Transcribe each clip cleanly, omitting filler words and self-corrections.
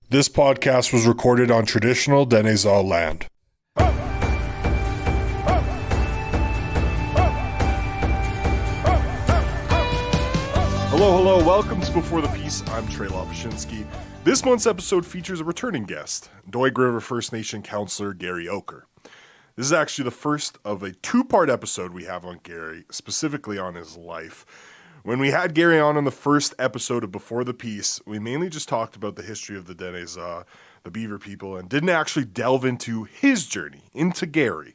This podcast was recorded on traditional Denezau land. Hello, welcome to Before the Peace. I'm Trey Lopushinsky. This month's episode features a returning guest, Doig River First Nation councillor Gary Oker. This is actually the first of a two-part episode we have on Gary, specifically on his life. When we had Gary on the first episode of Before the Peace, we mainly just talked about the history of the Denezau, the Beaver people, and didn't actually delve into his journey, into Gary.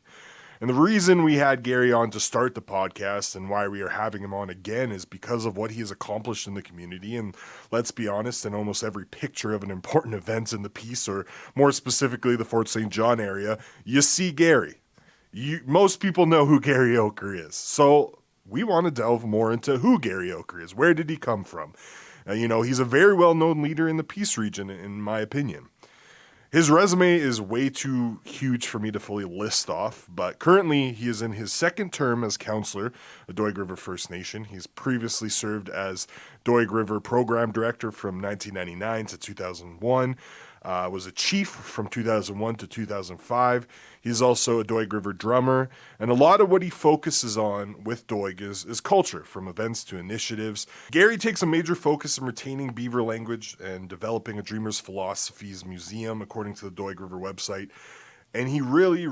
And the reason we had Gary on to start the podcast and why we are having him on again is because of what he has accomplished in the community. And let's be honest, in almost every picture of an important event in the piece, or more specifically the Fort St. John area, you see Gary. Most people know who Gary Oker is. So we want to delve more into who Gary Oker is. Where did he come from? He's a very well-known leader in the Peace region, in my opinion. His resume is way too huge for me to fully list off, but currently he is in his second term as councillor of Doig River First Nation. He's previously served as Doig River Program Director from 1999 to 2001, was a chief from 2001 to 2005. He's also a Doig River drummer, and a lot of what he focuses on with Doig is culture, from events to initiatives. Gary takes a major focus in retaining Beaver language and developing a Dreamer's Philosophies Museum, according to the Doig River website. And he really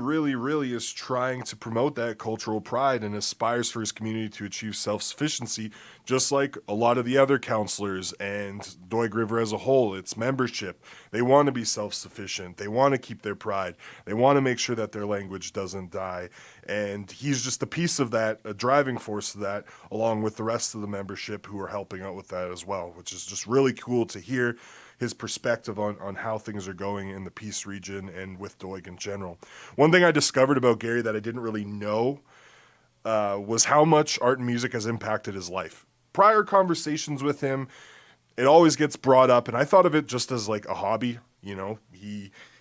is trying to promote that cultural pride and aspires for his community to achieve self-sufficiency, just like a lot of the other counselors and Doig River as a whole, its membership. They want to be self-sufficient. They want to keep their pride. They want to make sure that their language doesn't die. And he's just a piece of that, a driving force of that, along with the rest of the membership who are helping out with that as well, which is just really cool to hear his perspective on how things are going in the Peace region and with Doig in general. One thing I discovered about Gary that I didn't really know was how much art and music has impacted his life. Prior conversations with him, it always gets brought up, and I thought of it just as like a hobby.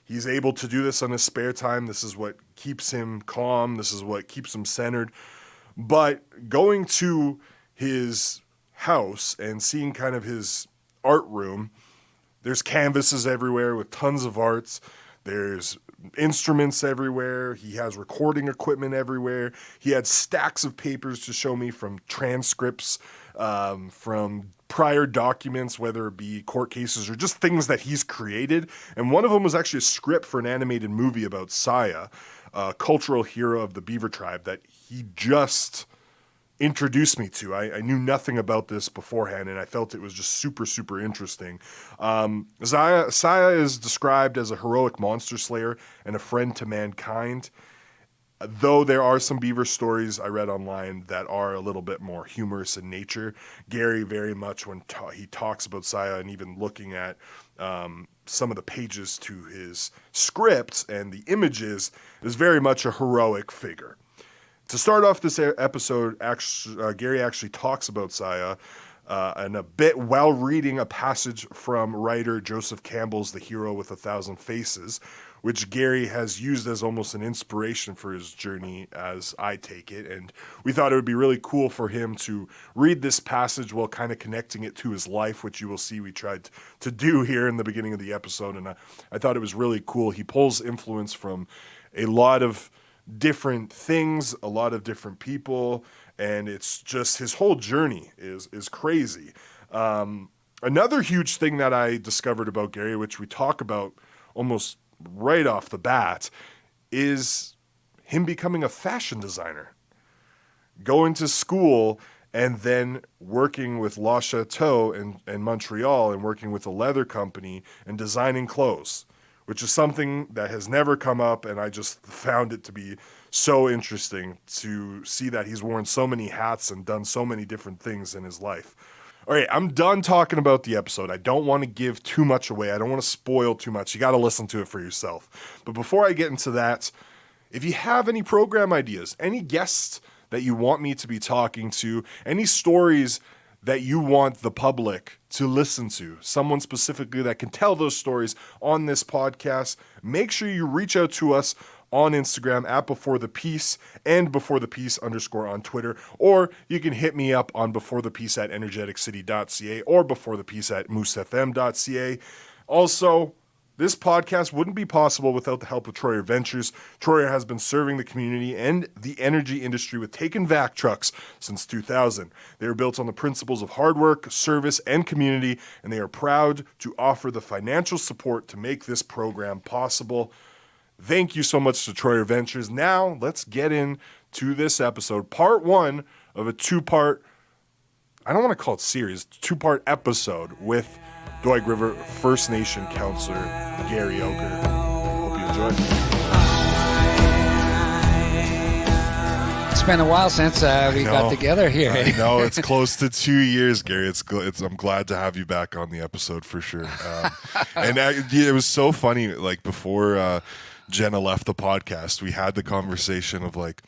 He's able to do this on his spare time. This is what keeps him calm. This is what keeps him centered. But going to his house and seeing kind of his art room, there's canvases everywhere with tons of arts. There's instruments everywhere. He has recording equipment everywhere. He had stacks of papers to show me, from transcripts, from prior documents, whether it be court cases or just things that he's created. And one of them was actually a script for an animated movie about Saya, a cultural hero of the Beaver tribe that he just introduced me to. I knew nothing about this beforehand, and I felt it was just super interesting. Saya is described as a heroic monster slayer and a friend to mankind, though there are some Beaver stories I read online that are a little bit more humorous in nature. Gary very much, when he talks about Saya and even looking at some of the pages to his scripts and the images, is very much a heroic figure. To start off this episode, Gary actually talks about Saya and a bit while reading a passage from writer Joseph Campbell's The Hero with a Thousand Faces, which Gary has used as almost an inspiration for his journey, as I take it. And we thought it would be really cool for him to read this passage while kind of connecting it to his life, which you will see we tried to do here in the beginning of the episode. And I thought it was really cool. He pulls influence from a lot of different things, a lot of different people, and it's just his whole journey is crazy. Another huge thing that I discovered about Gary, which we talk about almost right off the bat, is him becoming a fashion designer, going to school and then working with La Chateau in Montreal and working with a leather company and designing clothes, which is something that has never come up, and I just found it to be so interesting to see that he's worn so many hats and done so many different things in his life. All right, I'm done talking about the episode. I don't want to give too much away. I don't want to spoil too much. You got to listen to it for yourself. But before I get into that, if you have any program ideas, any guests that you want me to be talking to, any stories that you want the public to listen to, someone specifically that can tell those stories on this podcast, make sure you reach out to us on Instagram at Before the Peace and Before the Peace _ on Twitter, or you can hit me up on Before the Peace at energeticcity.ca or Before the Peace at moosefm.ca. Also, This podcast wouldn't be possible without the help of Troyer Ventures. Troyer has been serving the community and the energy industry with take and vac trucks since 2000. They are built on the principles of hard work, service, and community, and they are proud to offer the financial support to make this program possible. Thank you so much to Troyer Ventures. Now, let's get into this episode, part one of a two-part, I don't want to call it series, two-part episode with Doig River First Nation councillor Gary Oker. Hope you enjoy. It's been a while since we got together here. I know, it's close to 2 years, Gary. I'm glad to have you back on the episode for sure. It was so funny, like before Jenna left the podcast, we had the conversation of like,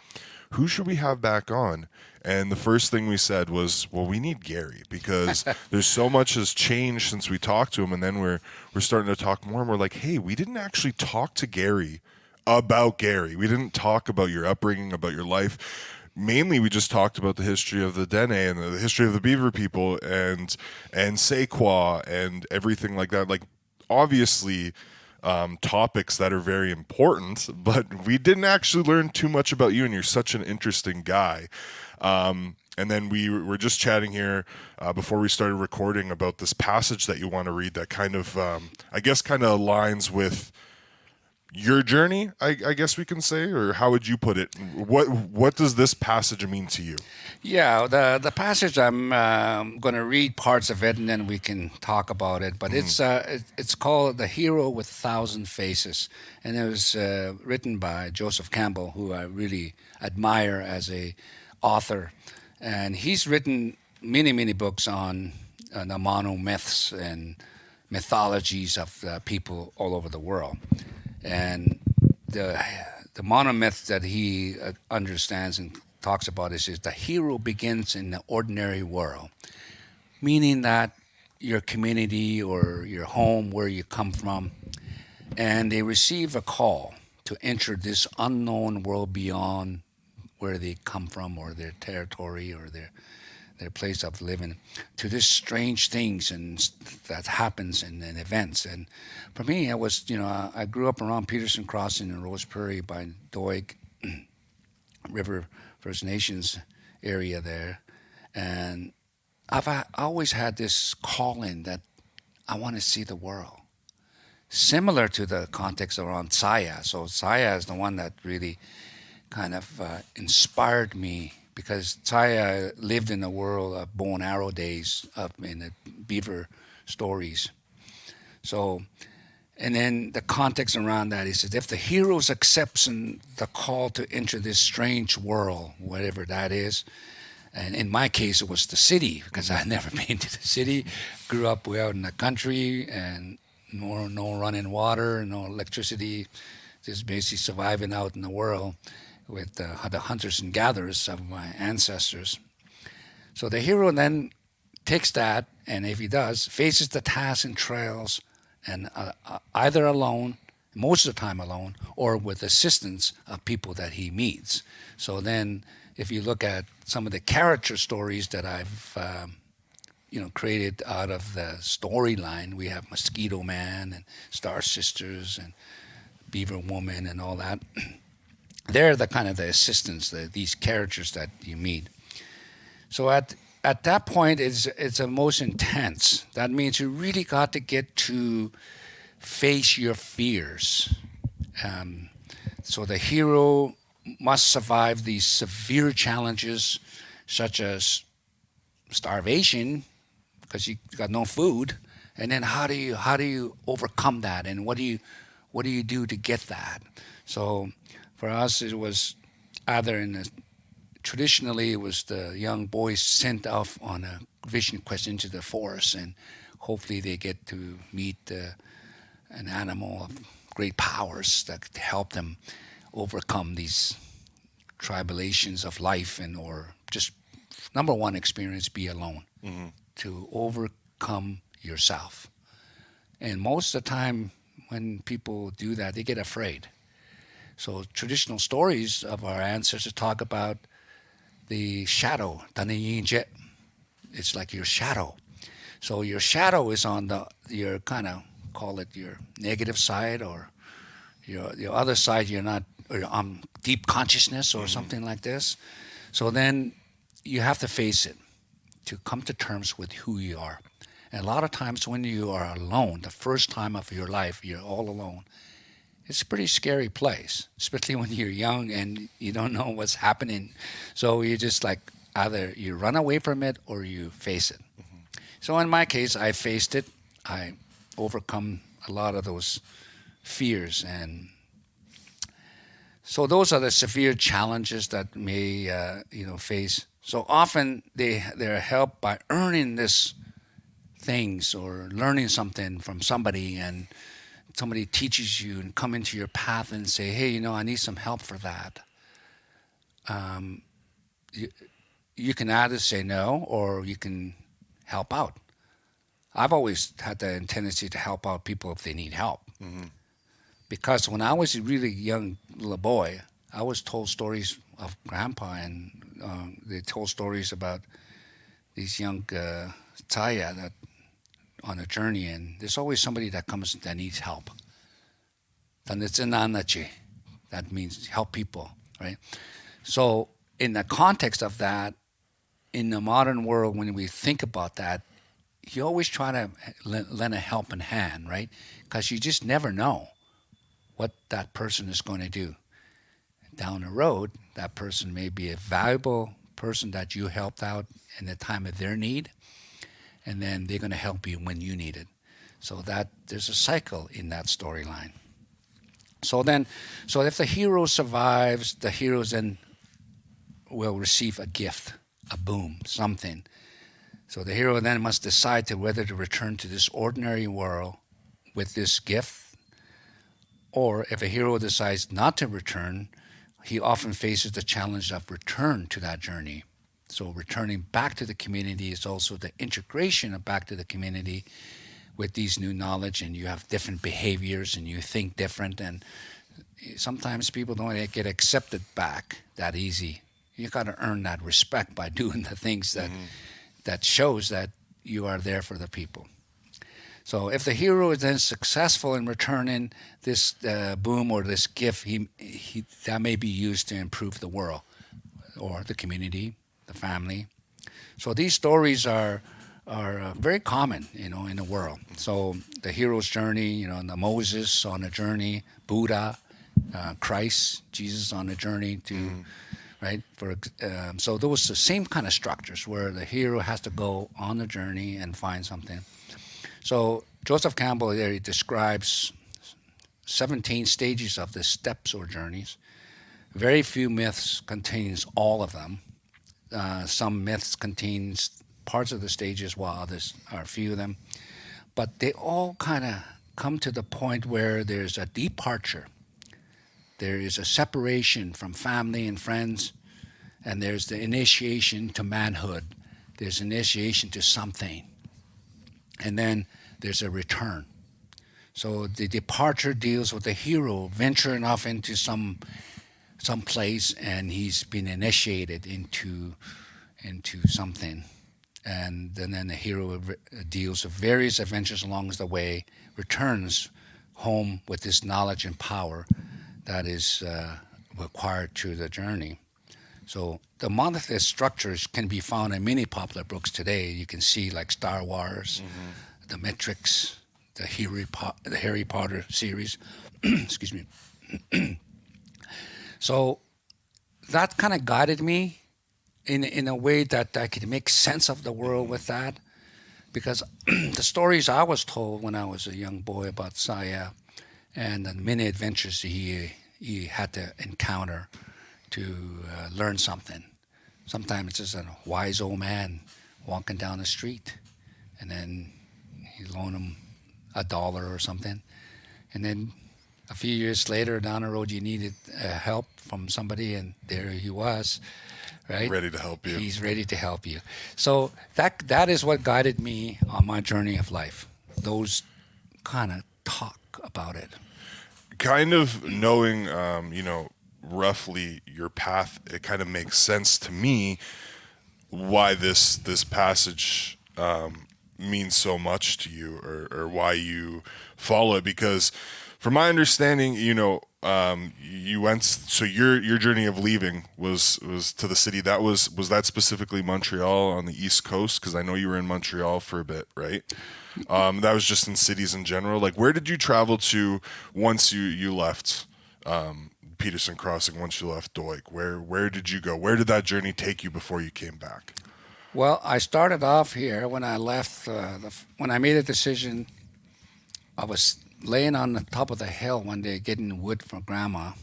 who should we have back on? And the first thing we said was, well, we need Gary because there's so much has changed since we talked to him. And then we're starting to talk more and we're like, hey, we didn't actually talk to Gary about Gary. We didn't talk about your upbringing, about your life. Mainly, we just talked about the history of the Dene and the history of the Beaver people and Sequoia and everything like that. Like, obviously, topics that are very important, but we didn't actually learn too much about you, and you're such an interesting guy. And then we were just chatting here before we started recording about this passage that you want to read that kind of, I guess, kind of aligns with your journey, I guess we can say, or how would you put it? What does this passage mean to you? Yeah, the passage, I'm going to read parts of it and then we can talk about it. But it's called The Hero with 1,000 Faces. And it was written by Joseph Campbell, who I really admire as a author. And he's written many, many books on the monomyths and mythologies of people all over the world. And the monomyth that he understands and talks about is the hero begins in the ordinary world, meaning that your community or your home, where you come from, and they receive a call to enter this unknown world beyond where they come from or their territory or their place of living, to this strange things and that happens and events. And for me, I grew up around Peterson Crossing in Rose Prairie by Doig River First Nations area there. And I've always had this calling that I want to see the world. Similar to the context around Saya. So Saya is the one that really kind of inspired me, because Saya lived in the world of bow and arrow days in the Beaver stories. So, and then the context around that is that if the heroes accepts the call to enter this strange world, whatever that is, and in my case it was the city, because I'd never been to the city, grew up way out in the country, and no running water, no electricity, just basically surviving out in the world with the hunters and gatherers of my ancestors. So the hero then takes that, and if he does, faces the tasks and trails, and either alone, most of the time alone, or with assistance of people that he meets. So then, if you look at some of the character stories that I've created out of the storyline, we have Mosquito Man and Star Sisters and Beaver Woman and all that. They're the kind of the assistants, these characters that you meet. So at that point, it's the most intense. That means you really got to get to face your fears. So the hero must survive these severe challenges, such as starvation, because you got no food, and then how do you overcome that, and what do you do to get that? So for us, it was either traditionally it was the young boys sent off on a vision quest into the forest, and hopefully they get to meet an animal of great powers that could help them overcome these tribulations of life, or just number one experience, be alone, to overcome yourself. And most of the time when people do that, they get afraid. So traditional stories of our ancestors talk about the shadow, it's like your shadow. So your shadow is on your kind of call it your negative side or your other side. You're not or deep consciousness or something like this. So then you have to face it to come to terms with who you are. And a lot of times when you are alone, the first time of your life, you're all alone. It's a pretty scary place, especially when you're young and you don't know what's happening. So you just like either you run away from it or you face it. So in my case, I faced it. I overcome a lot of those fears, and so those are the severe challenges that may face. So often they're helped by earning this things or learning something from somebody, and somebody teaches you and come into your path and say, hey, I need some help for that. You can either say no or you can help out. I've always had the tendency to help out people if they need help. Because when I was a really young little boy, I was told stories of Grandpa, and they told stories about these young Taya that on a journey, and there's always somebody that comes that needs help. That means help people, right? So in the context of that, in the modern world, when we think about that, you always try to lend a helping hand, right? Because you just never know what that person is going to do. Down the road, that person may be a valuable person that you helped out in the time of their need, and then they're going to help you when you need it. So that there's a cycle in that storyline. So if the hero survives, the heroes then will receive a gift, a boom, something. So the hero then must decide whether to return to this ordinary world with this gift, or if a hero decides not to return, he often faces the challenge of return to that journey. So returning back to the community is also the integration of back to the community with these new knowledge, and you have different behaviors and you think different, and sometimes people don't get accepted back that easy. You got to earn that respect by doing the things that shows that you are there for the people. So if the hero is then successful in returning this boom or this gift, he that may be used to improve the world or the community, the family. So these stories are very common, in the world. So the hero's journey, the Moses on a journey, Buddha, Christ, Jesus on a journey to, right? So those are the same kind of structures where the hero has to go on the journey and find something. So Joseph Campbell there, he describes 17 stages of the steps or journeys. Very few myths contains all of them. Some myths contains parts of the stages, while others are few of them. But they all kind of come to the point where there's a departure. There is a separation from family and friends, and there's the initiation to manhood. There's initiation to something. And then there's a return. So the departure deals with the hero venturing off into some place, and he's been initiated into something. And then the hero deals with various adventures along the way, returns home with this knowledge and power that is required to the journey. So the monolithic structures can be found in many popular books today. You can see like Star Wars, The Matrix, the Harry Potter series. Excuse me. So that kind of guided me in a way that I could make sense of the world with that, because the stories I was told when I was a young boy about Saya and the many adventures he had to encounter to learn something. Sometimes it's just a wise old man walking down the street, and then he loan him $1 or something, and then a few years later down the road you needed help from somebody, and there he was, right? Ready to help you. He's ready to help you. So that is what guided me on my journey of life. Those kind of talk about it. Kind of knowing, roughly your path, it kind of makes sense to me why this passage means so much to you, or why you follow it. Because from my understanding, you went, so your journey of leaving was to the city. That was that specifically Montreal on the East Coast? Because I know you were in Montreal for a bit, right? That was just in cities in general. Like, where did you travel to once you left Peterson Crossing, once you left Doig? Where did you go? Where did that journey take you before you came back? Well, I started off here when I left. When I made a decision, I was laying on the top of the hill one day getting wood for Grandma,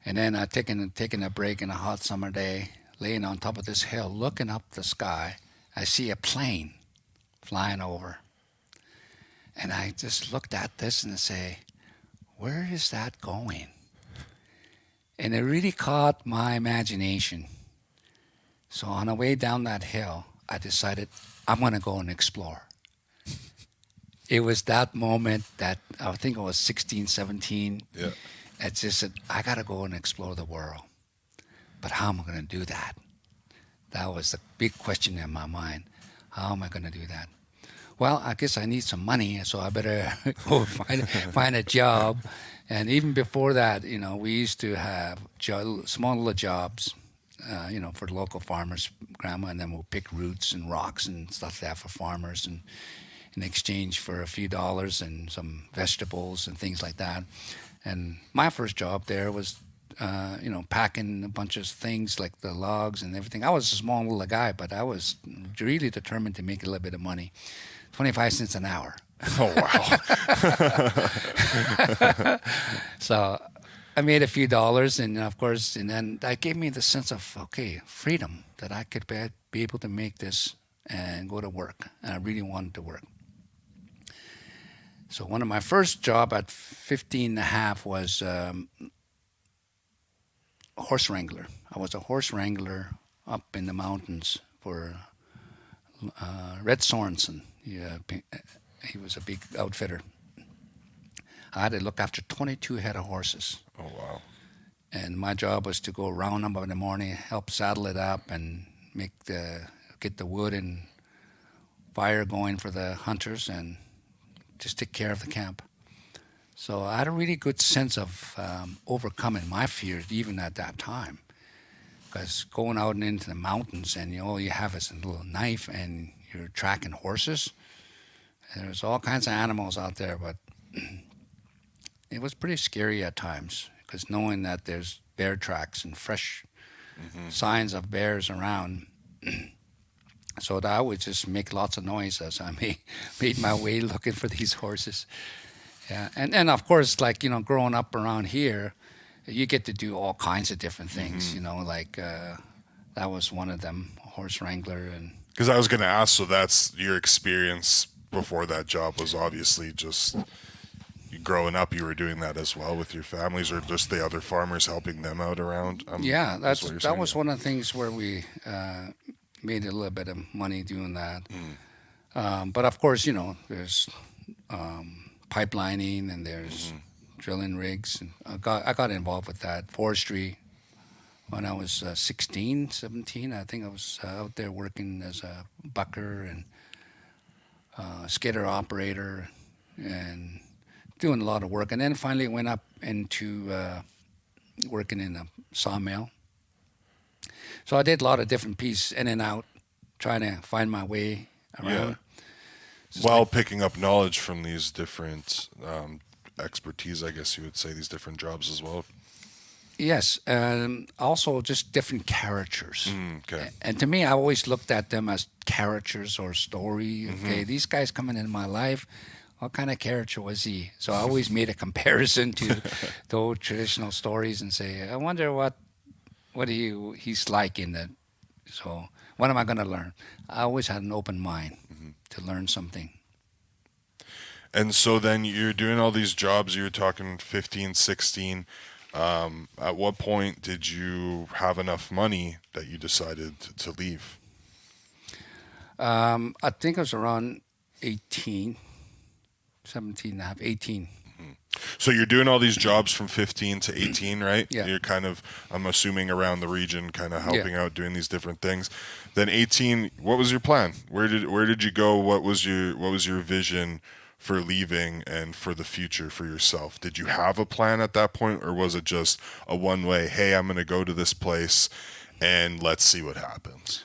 and then I taking a break in a hot summer day, laying on top of this hill, looking up the sky. I see a plane flying over, and I just looked at this and I say, "Where is that going?" And it really caught my imagination. So on the way down that hill, I decided I'm going to go and explore. It was that moment that I think I was 16, 17. Yeah. I just said, I got to go and explore the world. But how am I going to do that? That was the big question in my mind. How am I going to do that? Well, I guess I need some money, so I better go find a job. And even before that, we used to have small little jobs, for local farmers, Grandma, and then we'll pick roots and rocks and stuff like that for farmers, and in exchange for a few dollars and some vegetables and things like that. And my first job there was, packing a bunch of things like the logs and everything. I was a small little guy, but I was really determined to make a little bit of money. 25 cents an hour. Oh, wow. So I made a few dollars, and of course, and then that gave me the sense of, freedom, that I could be able to make this and go to work. And I really wanted to work. So one of my first job at 15 and a half was a horse wrangler. I was a horse wrangler up in the mountains for Red Sorensen. He was a big outfitter. I had to look after 22 head of horses. Oh, wow. And my job was to go round them up in the morning, help saddle it up, and get the wood and fire going for the hunters, and just take care of the camp. So I had a really good sense of overcoming my fears even at that time. Because going out and into the mountains, and all you have is a little knife, and you're tracking horses. And there's all kinds of animals out there, but it was pretty scary at times, because knowing that there's bear tracks and fresh signs of bears around. So that I would just make lots of noise as I made my way looking for these horses. Yeah, and of course, growing up around here, you get to do all kinds of different things. That was one of them, horse wrangler. And because I was going to ask, so that's your experience before that job was obviously just growing up. You were doing that as well with your families, or just the other farmers, helping them out around. Yeah, that was one of the things where we made a little bit of money doing that. But of course, there's pipelining, and there's drilling rigs. And I got involved with that. Forestry. When I was 16, 17, I think I was out there working as a bucker and skidder operator, and doing a lot of work. And then finally went up into working in a sawmill. So I did a lot of different pieces in and out, trying to find my way around. Yeah. While picking up knowledge from these different expertise, I guess you would say, these different jobs as well. Yes, also just different characters. Okay. And to me, I always looked at them as characters or story. Okay, these guys coming in my life, what kind of character was he? So I always made a comparison to the old traditional stories and say, I wonder what he's like in that. So what am I going to learn? I always had an open mind to learn something. And so then you're doing all these jobs. You're talking 15, 16. At what point did you have enough money that you decided to leave? I think it was around 18, 17 and a half, 18. So you're doing all these jobs from 15 to 18, right? Yeah. You're kind of, I'm assuming, around the region, kind of helping out, doing these different things. Then 18, what was your plan? Where did you go? What was your vision for leaving and for the future for yourself? Did you have a plan at that point, or was it just a one-way, hey, I'm going to go to this place and let's see what happens?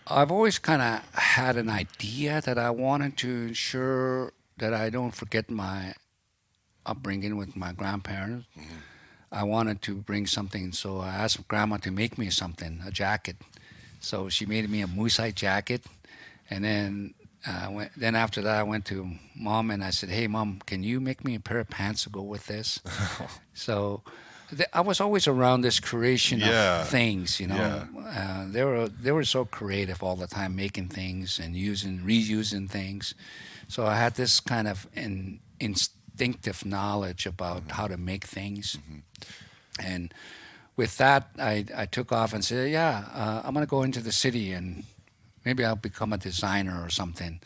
I've always kind of had an idea that I wanted to ensure that I don't forget my upbringing with my grandparents. I wanted to bring something, so I asked Grandma to make me something, a jacket. So she made me a moosehide jacket, and then then after that I went to Mom and I said, "Hey, Mom, can you make me a pair of pants to go with this?" So I was always around this creation of things, you know. They were so creative all the time, making things and reusing things. So I had this kind of instinctive knowledge about how to make things. And with that, I took off and said, I'm going to go into the city and maybe I'll become a designer or something,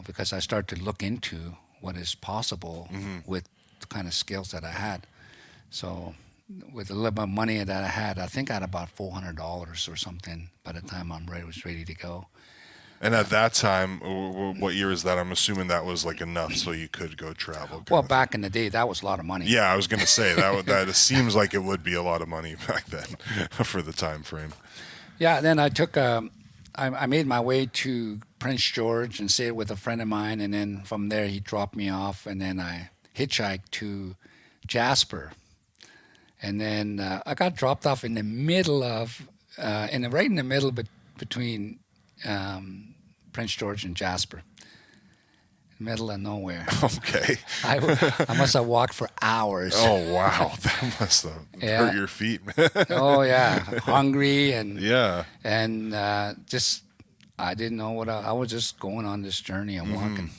because I started to look into what is possible with the kind of skills that I had. So with a little bit of money that I had, I think I had about $400 or something by the time I was ready to go. And at that time, what year is that? I'm assuming that was like enough so you could go travel. Well, back in the day, that was a lot of money. Yeah, I was going to say that it seems like it would be a lot of money back then for the time frame. Yeah, then I took I made my way to Prince George and stayed with a friend of mine, and then from there he dropped me off, and then I hitchhiked to Jasper. And then I got dropped off in the middle of, right in the middle between Prince George and Jasper, middle of nowhere. Okay. I must have walked for hours. Oh wow, that must have hurt your feet. Oh yeah, hungry and just I didn't know what I was just going on this journey and walking.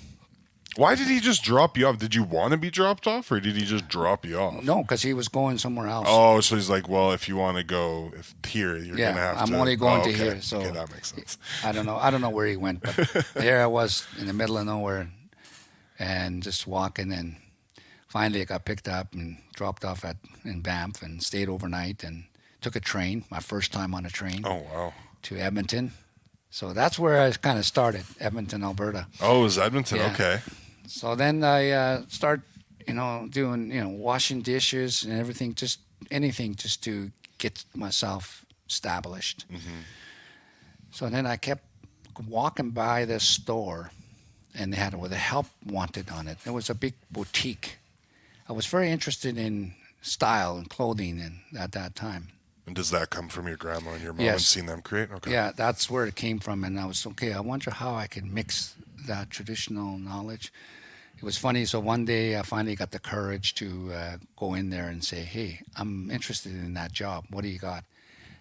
Why did he just drop you off? Did you want to be dropped off, or did he just drop you off? No, because he was going somewhere else. Oh, so he's like, well, if you want to go here, you're gonna have to. I'm only going to here. So okay, that makes sense. I don't know where he went, but there I was in the middle of nowhere, and just walking. And finally, I got picked up and dropped off in Banff, and stayed overnight, and took a train. My first time on a train. Oh wow. To Edmonton. So that's where I kind of started, Edmonton, Alberta. Oh, it was Edmonton? Yeah. Okay. So then I start, doing, washing dishes and everything, just anything just to get myself established. So then I kept walking by this store, and they had with a help wanted on it. It was a big boutique. I was very interested in style and clothing at that time. And does that come from your grandma and your mom Yes. and seeing them create? Okay. Yeah, that's where it came from. And I was, I wonder how I can mix that traditional knowledge. It was funny. So one day I finally got the courage to go in there and say, hey, I'm interested in that job. What do you got?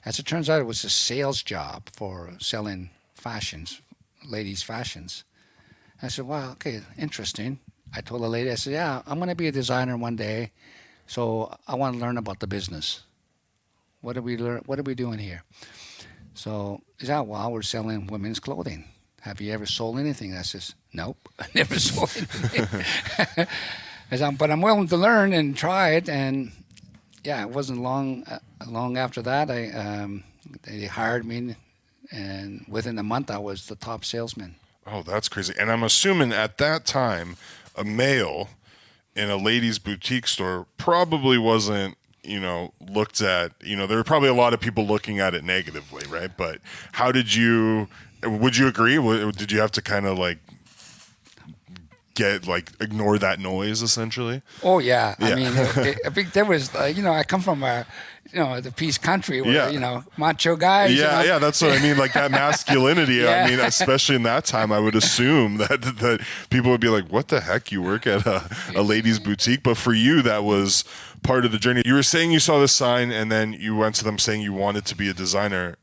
As it turns out, it was a sales job for selling fashions, ladies' fashions. I said, wow, okay, interesting. I told the lady, I said, yeah, I'm going to be a designer one day, so I want to learn about the business. What are we doing here? So, well, we're selling women's clothing. Have you ever sold anything? I says, nope, I never sold anything. I said, but I'm willing to learn and try it. And yeah, it wasn't long after that, they hired me, and within a month I was the top salesman. Oh, that's crazy. And I'm assuming at that time, a male in a ladies' boutique store probably wasn't, looked at, there were probably a lot of people looking at it negatively, right? But would you agree? Did you have to kind of ignore that noise essentially? Oh yeah. I mean, I think there was, I come from the Peace Country where, macho guys. Yeah, that's what I mean. Like that masculinity. Yeah. I mean, especially in that time, I would assume that people would be like, what the heck? You work at a ladies' boutique? But for you, that was part of the journey. You were saying you saw this sign and then you went to them saying you wanted to be a designer.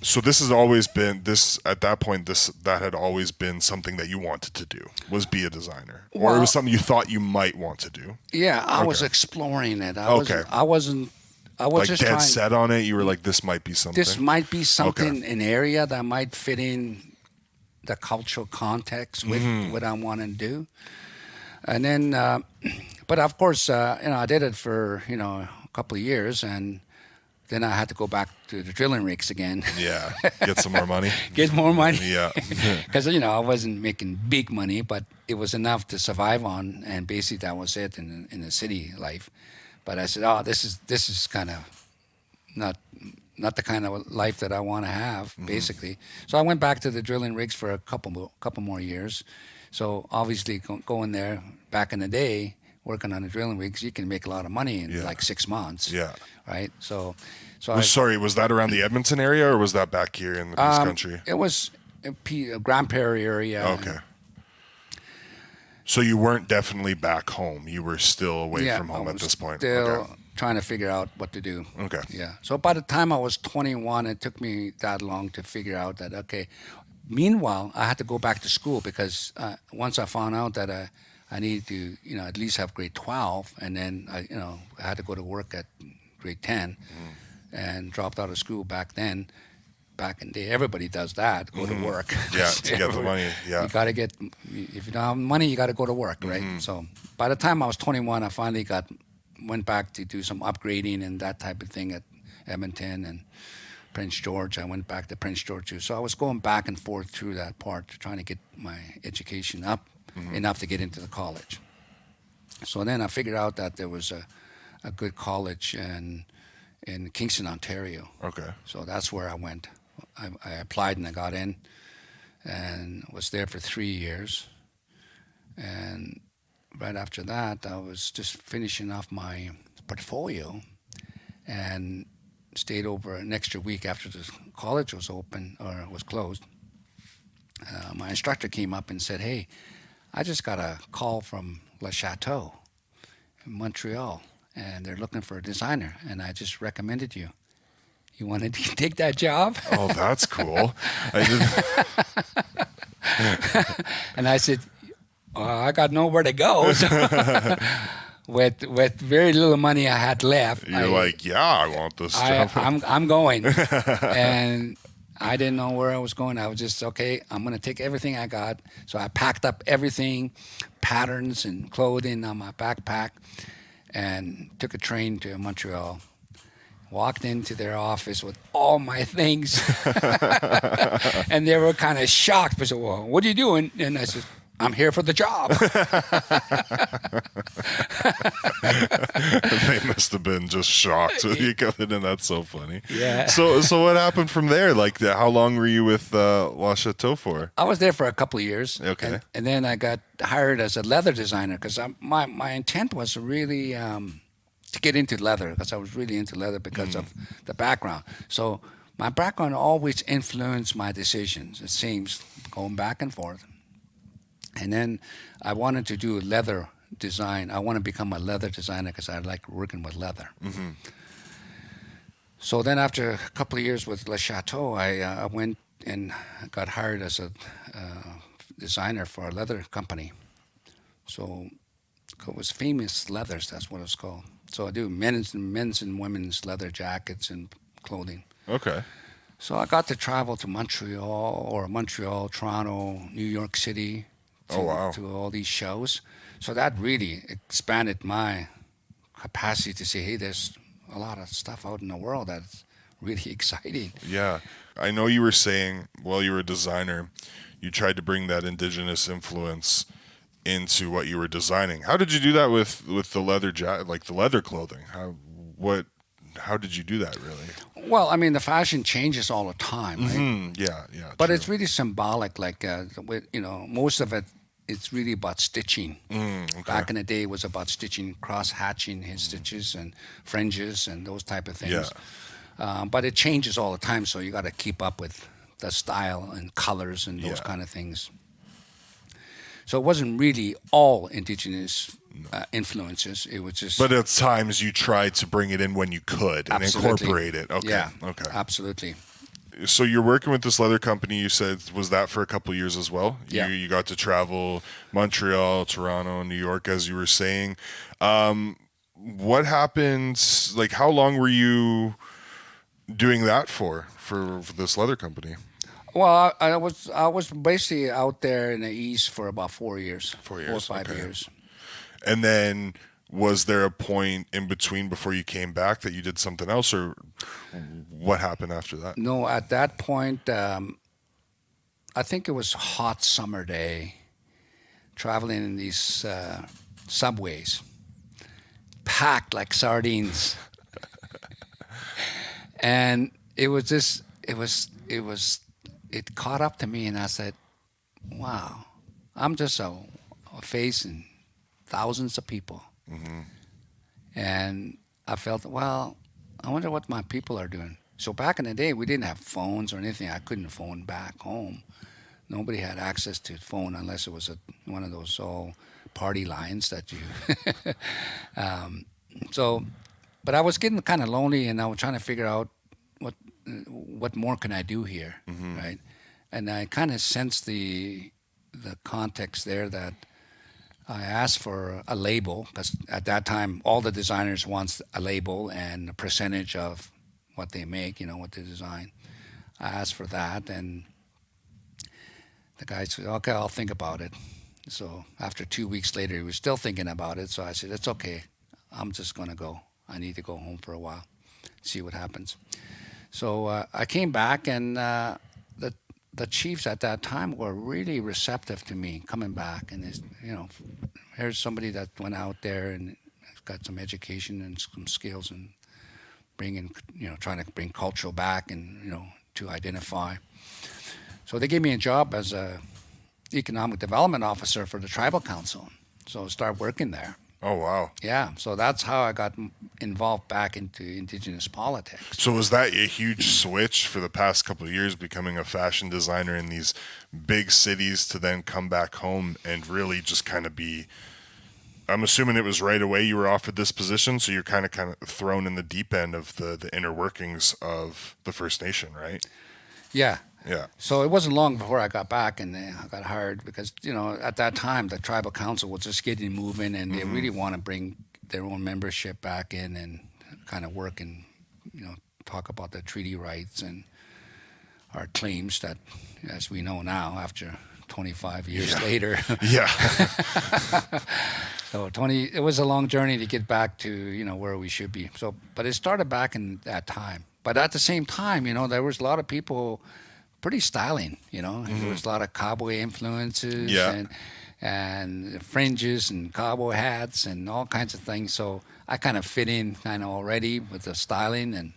So this has always been at that point, that had always been something that you wanted to do, was be a designer, or it was something you thought you might want to do. Yeah, I was exploring it. I was like just dead set on it. You were like, this might be something. This might be something, an area that might fit in the cultural context with what I want to do. And then But of course, I did it for a couple of years, and then I had to go back to the drilling rigs again. Yeah. Get some more money. Get more money. Yeah. Because I wasn't making big money, but it was enough to survive on, and basically that was it in the city life. But I said, oh, this is kind of not the kind of life that I want to have, basically. So I went back to the drilling rigs for a couple more years. So obviously going there back in the day, working on the drilling rigs, you can make a lot of money in like 6 months. Yeah. Right. So Sorry, was that around the Edmonton area or was that back here in the Peace Country? it was Grand Prairie area. Okay. So you weren't definitely back home. You were still away from home at this point. Still trying to figure out what to do. Okay. Yeah. So by the time I was 21, it took me that long to figure out that, okay. Meanwhile, I had to go back to school because once I found out that I needed to, at least have grade 12, and then I had to go to work at grade 10 and dropped out of school back then. Back in the day, everybody does that, go to work. Yeah, to get the money, yeah. You got to if you don't have money, you got to go to work, right? So by the time I was 21, I finally went back to do some upgrading and that type of thing at Edmonton and Prince George. I went back to Prince George too. So I was going back and forth through that part, trying to get my education up enough to get into the college. So then I figured out that there was a good college in Kingston, Ontario. Okay. So that's where I went. I applied and I got in and was there for 3 years. And right after that, I was just finishing off my portfolio and stayed over an extra week after the college was open or was closed. My instructor came up and said, "Hey, I just got a call from Le Chateau in Montreal, and they're looking for a designer, and I just recommended you. You wanted to take that job?" Oh, that's cool. And I said, I got nowhere to go. So with very little money I had left. You're I want this job. I'm going. And I didn't know where I was going. I was just, okay, I'm going to take everything I got. So I packed up everything, patterns and clothing on my backpack, and took a train to Montreal. Walked into their office with all my things. And they were kind of shocked. They said, "Well, what are you doing?" And I said, "I'm here for the job." They must have been just shocked when you come in, and that's so funny. Yeah. So what happened from there? Like, how long were you with Le Chateau for? I was there for a couple of years. Okay. And then I got hired as a leather designer because my intent was really to get into leather, because I was really into leather because of the background. So my background always influenced my decisions, it seems, going back and forth. And then I wanted to do leather design. I want to become a leather designer because I like working with leather. So then after a couple of years with Le Chateau, I went and got hired as a designer for a leather company. So it was Famous Leathers, that's what it's called. So I do men's and women's leather jackets and clothing. Okay. So I got to travel to Montreal, Toronto, New York City, to all these shows. So that really expanded my capacity to say, hey, there's a lot of stuff out in the world that's really exciting. Yeah. I know you were saying while you were a designer, you tried to bring that Indigenous influence into what you were designing. How did you do that with the leather the leather clothing? How did you do that, really? Well, I mean, the fashion changes all the time, right? Yeah. But true. it's really symbolic. Like, most of it, it's really about stitching. Okay. Back in the day, it was about stitching, cross-hatching his stitches and fringes and those type of things. Yeah. But it changes all the time, so you got to keep up with the style and colors and those kind of things. So it wasn't really all Indigenous influences. It was just. But at times you tried to bring it in when you could and incorporate it. Okay. Yeah. Okay. Absolutely. So you're working with this leather company. You said, was that for a couple of years as well? Yeah. You got to travel Montreal, Toronto, New York, as you were saying. What happened? Like, how long were you doing that for this leather company? Well, I was basically out there in the East for about 4 years. 4 or 5 years. And then Was there a point in between before you came back that you did something else, or what happened after that? No, at that point, I think it was a hot summer day, traveling in these subways, packed like sardines. And it caught up to me, and I said, wow, I'm just a face in thousands of people. Mm-hmm. And I felt, well, I wonder what my people are doing. So back in the day, we didn't have phones or anything. I couldn't phone back home. Nobody had access to phone unless it was one of those all party lines that you. So, but I was getting kind of lonely, and I was trying to figure out what more can I do here, Mm-hmm. right? And I kind of sensed the context there that I asked for a label, because at that time all the designers wants a label and a percentage of what they make, what they design. I asked for that, and the guy said, "Okay, I'll think about it." So after 2 weeks later, he was still thinking about it. So I said, "It's okay. I'm just gonna go. I need to go home for a while, see what happens." So I came back, and the chiefs at that time were really receptive to me coming back. And here's somebody that went out there and got some education and some skills, and trying to bring culture back, and to identify. So they gave me a job as a economic development officer for the tribal council. So I started working there. Oh, wow. Yeah, so that's how I got involved back into Indigenous politics. So was that a huge switch for the past couple of years, becoming a fashion designer in these big cities, to then come back home and really just kind of be, I'm assuming it was right away you were offered this position, so you're kind of thrown in the deep end of the inner workings of the First Nation, right? Yeah. Yeah. So it wasn't long before I got back, and I got hired because, at that time, the tribal council was just getting moving, and they really want to bring their own membership back in and kind of work and, talk about the treaty rights and our claims that, as we know now, after 25 years later. Yeah. So it was a long journey to get back to, where we should be. So, but it started back in that time. But at the same time, there was a lot of people pretty styling, There was a lot of cowboy influences, Yeah. and fringes and cowboy hats and all kinds of things. So I kind of fit in kind of already with the styling. And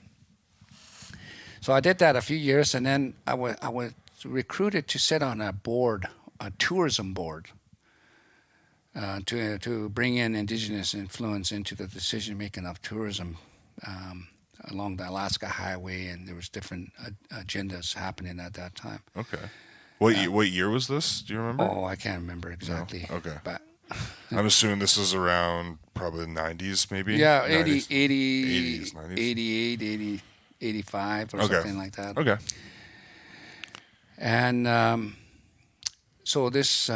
so I did that a few years, and then I was recruited to sit on a tourism board, to bring in Indigenous influence into the decision making of tourism along the Alaska Highway, and there was different agendas happening at that time. Okay. What year was this? Do you remember? Oh, I can't remember exactly. No? Okay. But I'm assuming this is around probably the 90s, maybe? yeah, 90s. 80, 80s, 90s. 88, 80, 85 or Okay. something like that. Okay. And so this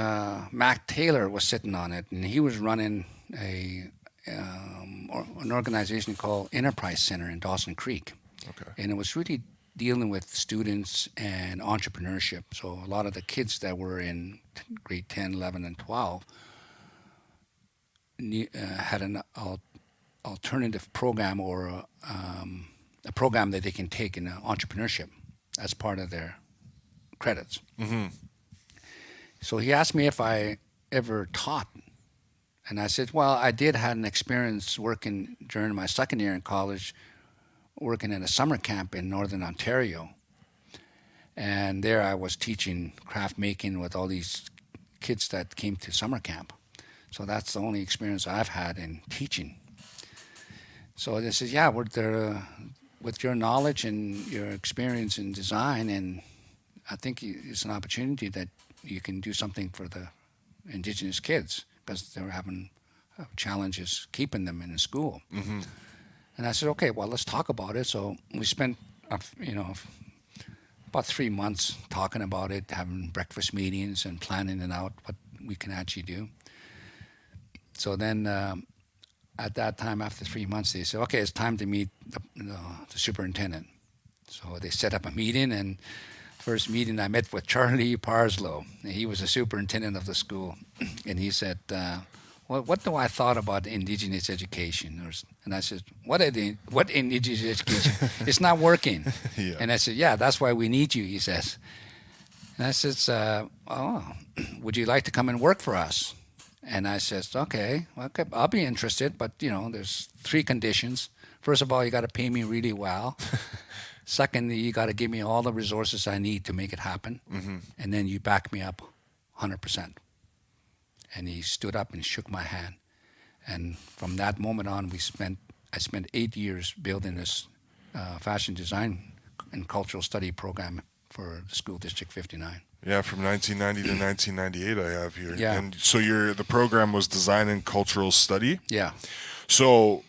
Mac Taylor was sitting on it, and he was running an organization called Enterprise Center in Dawson Creek. Okay. And it was really dealing with students and entrepreneurship. So a lot of the kids that were in grade 10, 11, and 12 had an alternative program, or a program that they can take in entrepreneurship as part of their credits. Mm-hmm. So he asked me if I ever taught. And I said, well, I did have an experience working during my second year in college, working at a summer camp in Northern Ontario. And there I was teaching craft making with all these kids that came to summer camp. So that's the only experience I've had in teaching. So they said, yeah, with your knowledge and your experience in design, and I think it's an opportunity that you can do something for the Indigenous kids, because they were having challenges keeping them in the school. Mm-hmm. And I said, okay, well, let's talk about it. So we spent, about 3 months talking about it, having breakfast meetings and planning it out, what we can actually do. So then at that time, after 3 months, they said, okay, it's time to meet the superintendent. So they set up a meeting, and first meeting I met with Charlie Parslow. He was the superintendent of the school. And he said, well, what do I thought about Indigenous education? And I said, what Indigenous education? It's not working. Yeah. And I said, yeah, that's why we need you, he says. And I says, oh, would you like to come and work for us? And I says, okay, I'll be interested, but there's 3 conditions. First of all, you got to pay me really well. Secondly, you got to give me all the resources I need to make it happen. Mm-hmm. And then you back me up 100%. And he stood up and shook my hand. And from that moment on, I spent 8 years building this fashion design and cultural study program for the School District 59. Yeah, from 1990 to 1998 I have here. Yeah. And so the program was design and cultural study? Yeah. So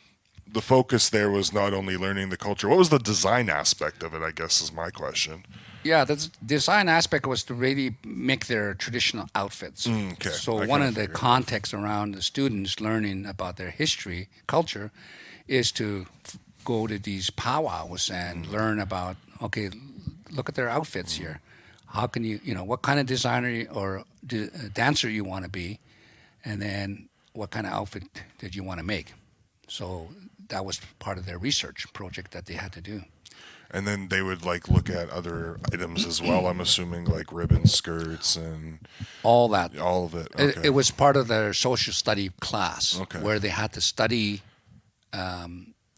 the focus there was not only learning the culture. What was the design aspect of it, I guess, is my question. Yeah, the design aspect was to really make their traditional outfits. Okay. So one of the contexts around the students learning about their history, culture, is to go to these powwows and learn about, okay, look at their outfits here. How can you what kind of designer or dancer you want to be, and then what kind of outfit did you want to make. So that was part of their research project that they had to do. And then they would look at other items as well, I'm assuming, like ribbon skirts and all that. All of it. Okay. It was part of their social study class, Okay. where they had to study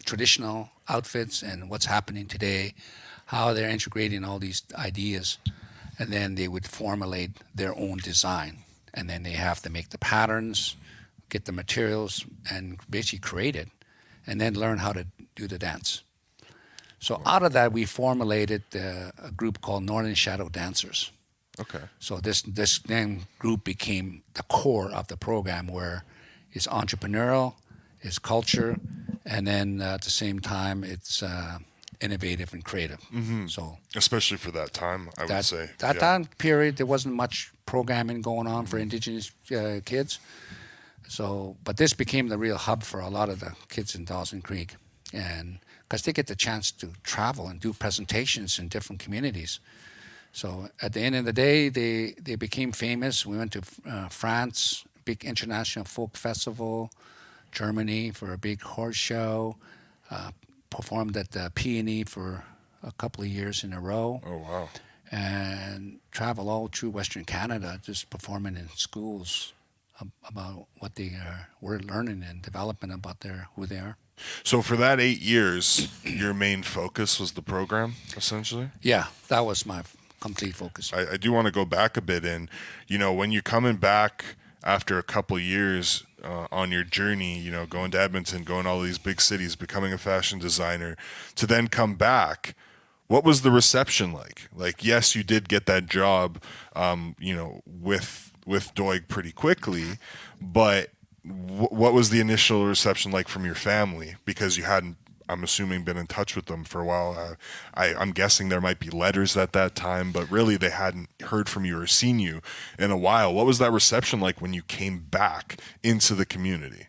traditional outfits and what's happening today, how they're integrating all these ideas, and then they would formulate their own design. And then they have to make the patterns, get the materials, and basically create it, and then learn how to do the dance. So out of that, we formulated a group called Northern Shadow Dancers. Okay. So this then group became the core of the program, where it's entrepreneurial, it's culture, and then at the same time, it's innovative and creative. Mm-hmm. So especially for that time, I would say. That time period, there wasn't much programming going on for Indigenous kids. So, but this became the real hub for a lot of the kids in Dawson Creek, and because they get the chance to travel and do presentations in different communities. So at the end of the day, they became famous. We went to France, big international folk festival, Germany for a big horse show, performed at the Peony for a couple of years in a row. Oh, wow. And travel all through Western Canada, just performing in schools about what they were learning and developing about who they are. So for that 8 years, your main focus was the program, essentially? Yeah, that was my complete focus. I do want to go back a bit, and when you're coming back after a couple years on your journey, going to Edmonton, going to all these big cities, becoming a fashion designer, to then come back, what was the reception like? Like, yes, you did get that job, with Doig pretty quickly, but what was the initial reception like from your family? Because you hadn't, I'm assuming, been in touch with them for a while. I'm guessing there might be letters at that time, but really they hadn't heard from you or seen you in a while. What was that reception like when you came back into the community?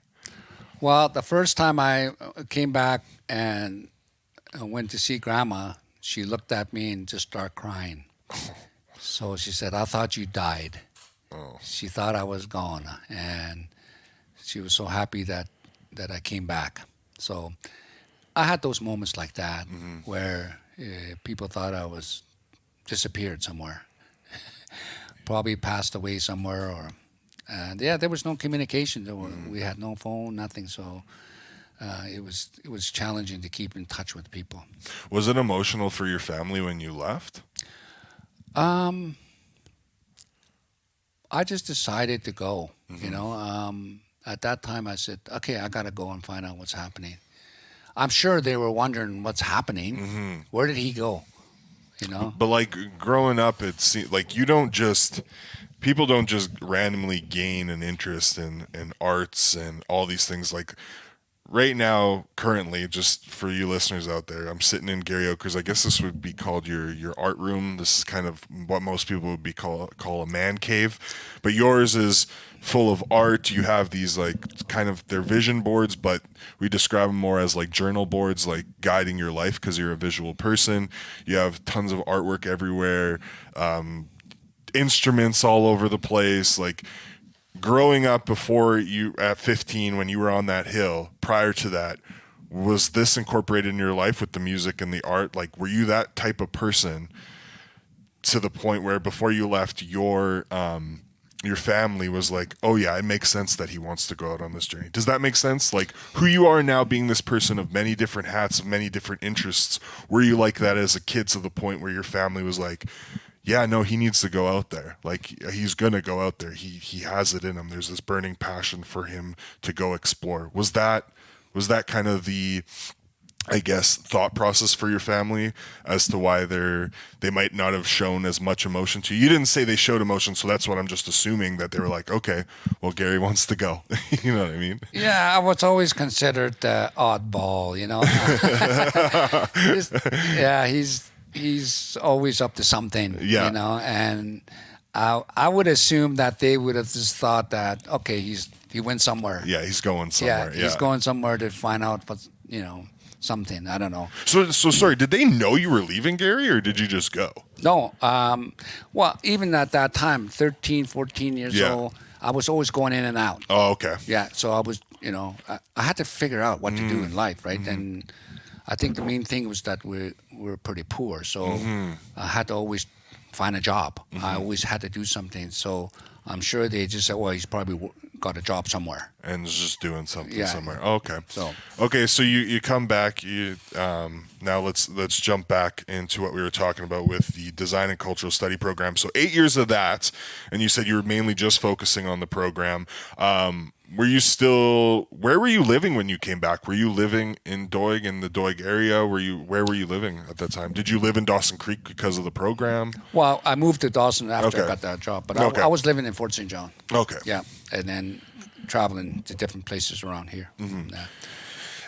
Well, the first time I came back and went to see Grandma, she looked at me and just started crying. So she said, "I thought you died." Oh. She thought I was gone, and she was so happy that I came back. So I had those moments like that, where people thought I was disappeared somewhere, probably passed away somewhere, or there was no communication. We had no phone, nothing. So it was challenging to keep in touch with people. Was it emotional for your family when you left? I just decided to go. At that time, I said, "Okay, I got to go and find out what's happening." I'm sure they were wondering what's happening. Where did he go? But growing up, it seems like people don't just randomly gain an interest in arts and all these things. Like right now, currently, just for you listeners out there, I'm sitting in Gary Oker's. I guess this would be called your art room. This is kind of what most people would call a man cave, but yours is full of art. You have these they're vision boards, but we describe them more as journal boards, guiding your life because you're a visual person. You have tons of artwork everywhere, instruments all over the place. growing up before you at 15 when you were on that hill, prior to that, was this incorporated in your life with the music and the art? Like, were you that type of person to the point where before you left, your family was like, oh yeah, it makes sense that he wants to go out on this journey? Does that make sense? Like, who you are now, being this person of many different hats, of many different interests, were you like that as a kid to the point where your family was like, yeah, no, he needs to go out there. Like, he's going to go out there. He has it in him. There's this burning passion for him to go explore. Was that kind of the, I guess, thought process for your family as to why they might not have shown as much emotion to you? You didn't say they showed emotion, so that's what I'm just assuming, that they were like, okay, well, Gary wants to go. You know what I mean? Yeah, I was always considered the oddball, you know. He's always up to something, Yeah. you know, and I would assume that they would have just thought that, okay, he went somewhere. Yeah, he's going somewhere. Yeah, he's going somewhere to find out what, you know, something. I don't know. So sorry, did they know you were leaving, Gary, or did you just go? No. Well, even at that time, 13, 14 years old, I was always going in and out. Oh, okay. Yeah, so I was, you know, I had to figure out what to do in life, right? Mm-hmm. And I think the main thing was that we were pretty poor, so I had to always find a job. I always had to do something. So I'm sure they just said, well, he's probably got a job somewhere. And is just doing something Yeah. somewhere. Oh, okay. So You come back. Now let's jump back into what we were talking about with the design and cultural study program. So 8 years of that, and you said you were mainly just focusing on the program. Where were you living when you came back? Were you living in Doig, in the Doig area? Where were you living at that time? Did you live in Dawson Creek because of the program? well, I moved to Dawson after Okay. I got that job, but Okay. I was living in Fort St. John. Okay. Yeah, and then traveling to different places around here. Yeah.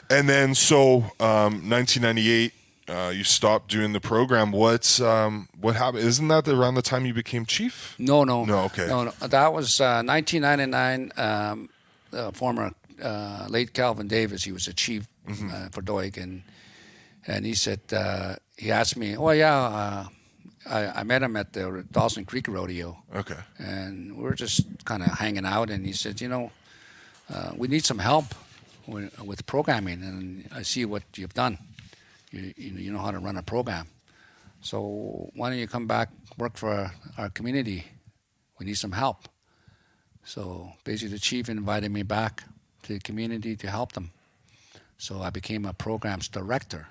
And then, 1998, you stopped doing the program. What happened? Isn't that around the time you became chief? No. Okay. No. That was 1999. Former late Calvin Davis, he was a chief for Doig, and he said, he asked me, oh yeah, I met him at the Dawson Creek Rodeo. Okay. And we were just kind of hanging out, and he said, you know, we need some help with programming, and I see what you've done. You know how to run a program. So why don't you come back, work for our community? We need some help. So basically the chief invited me back to the community to help them. So I became a programs director.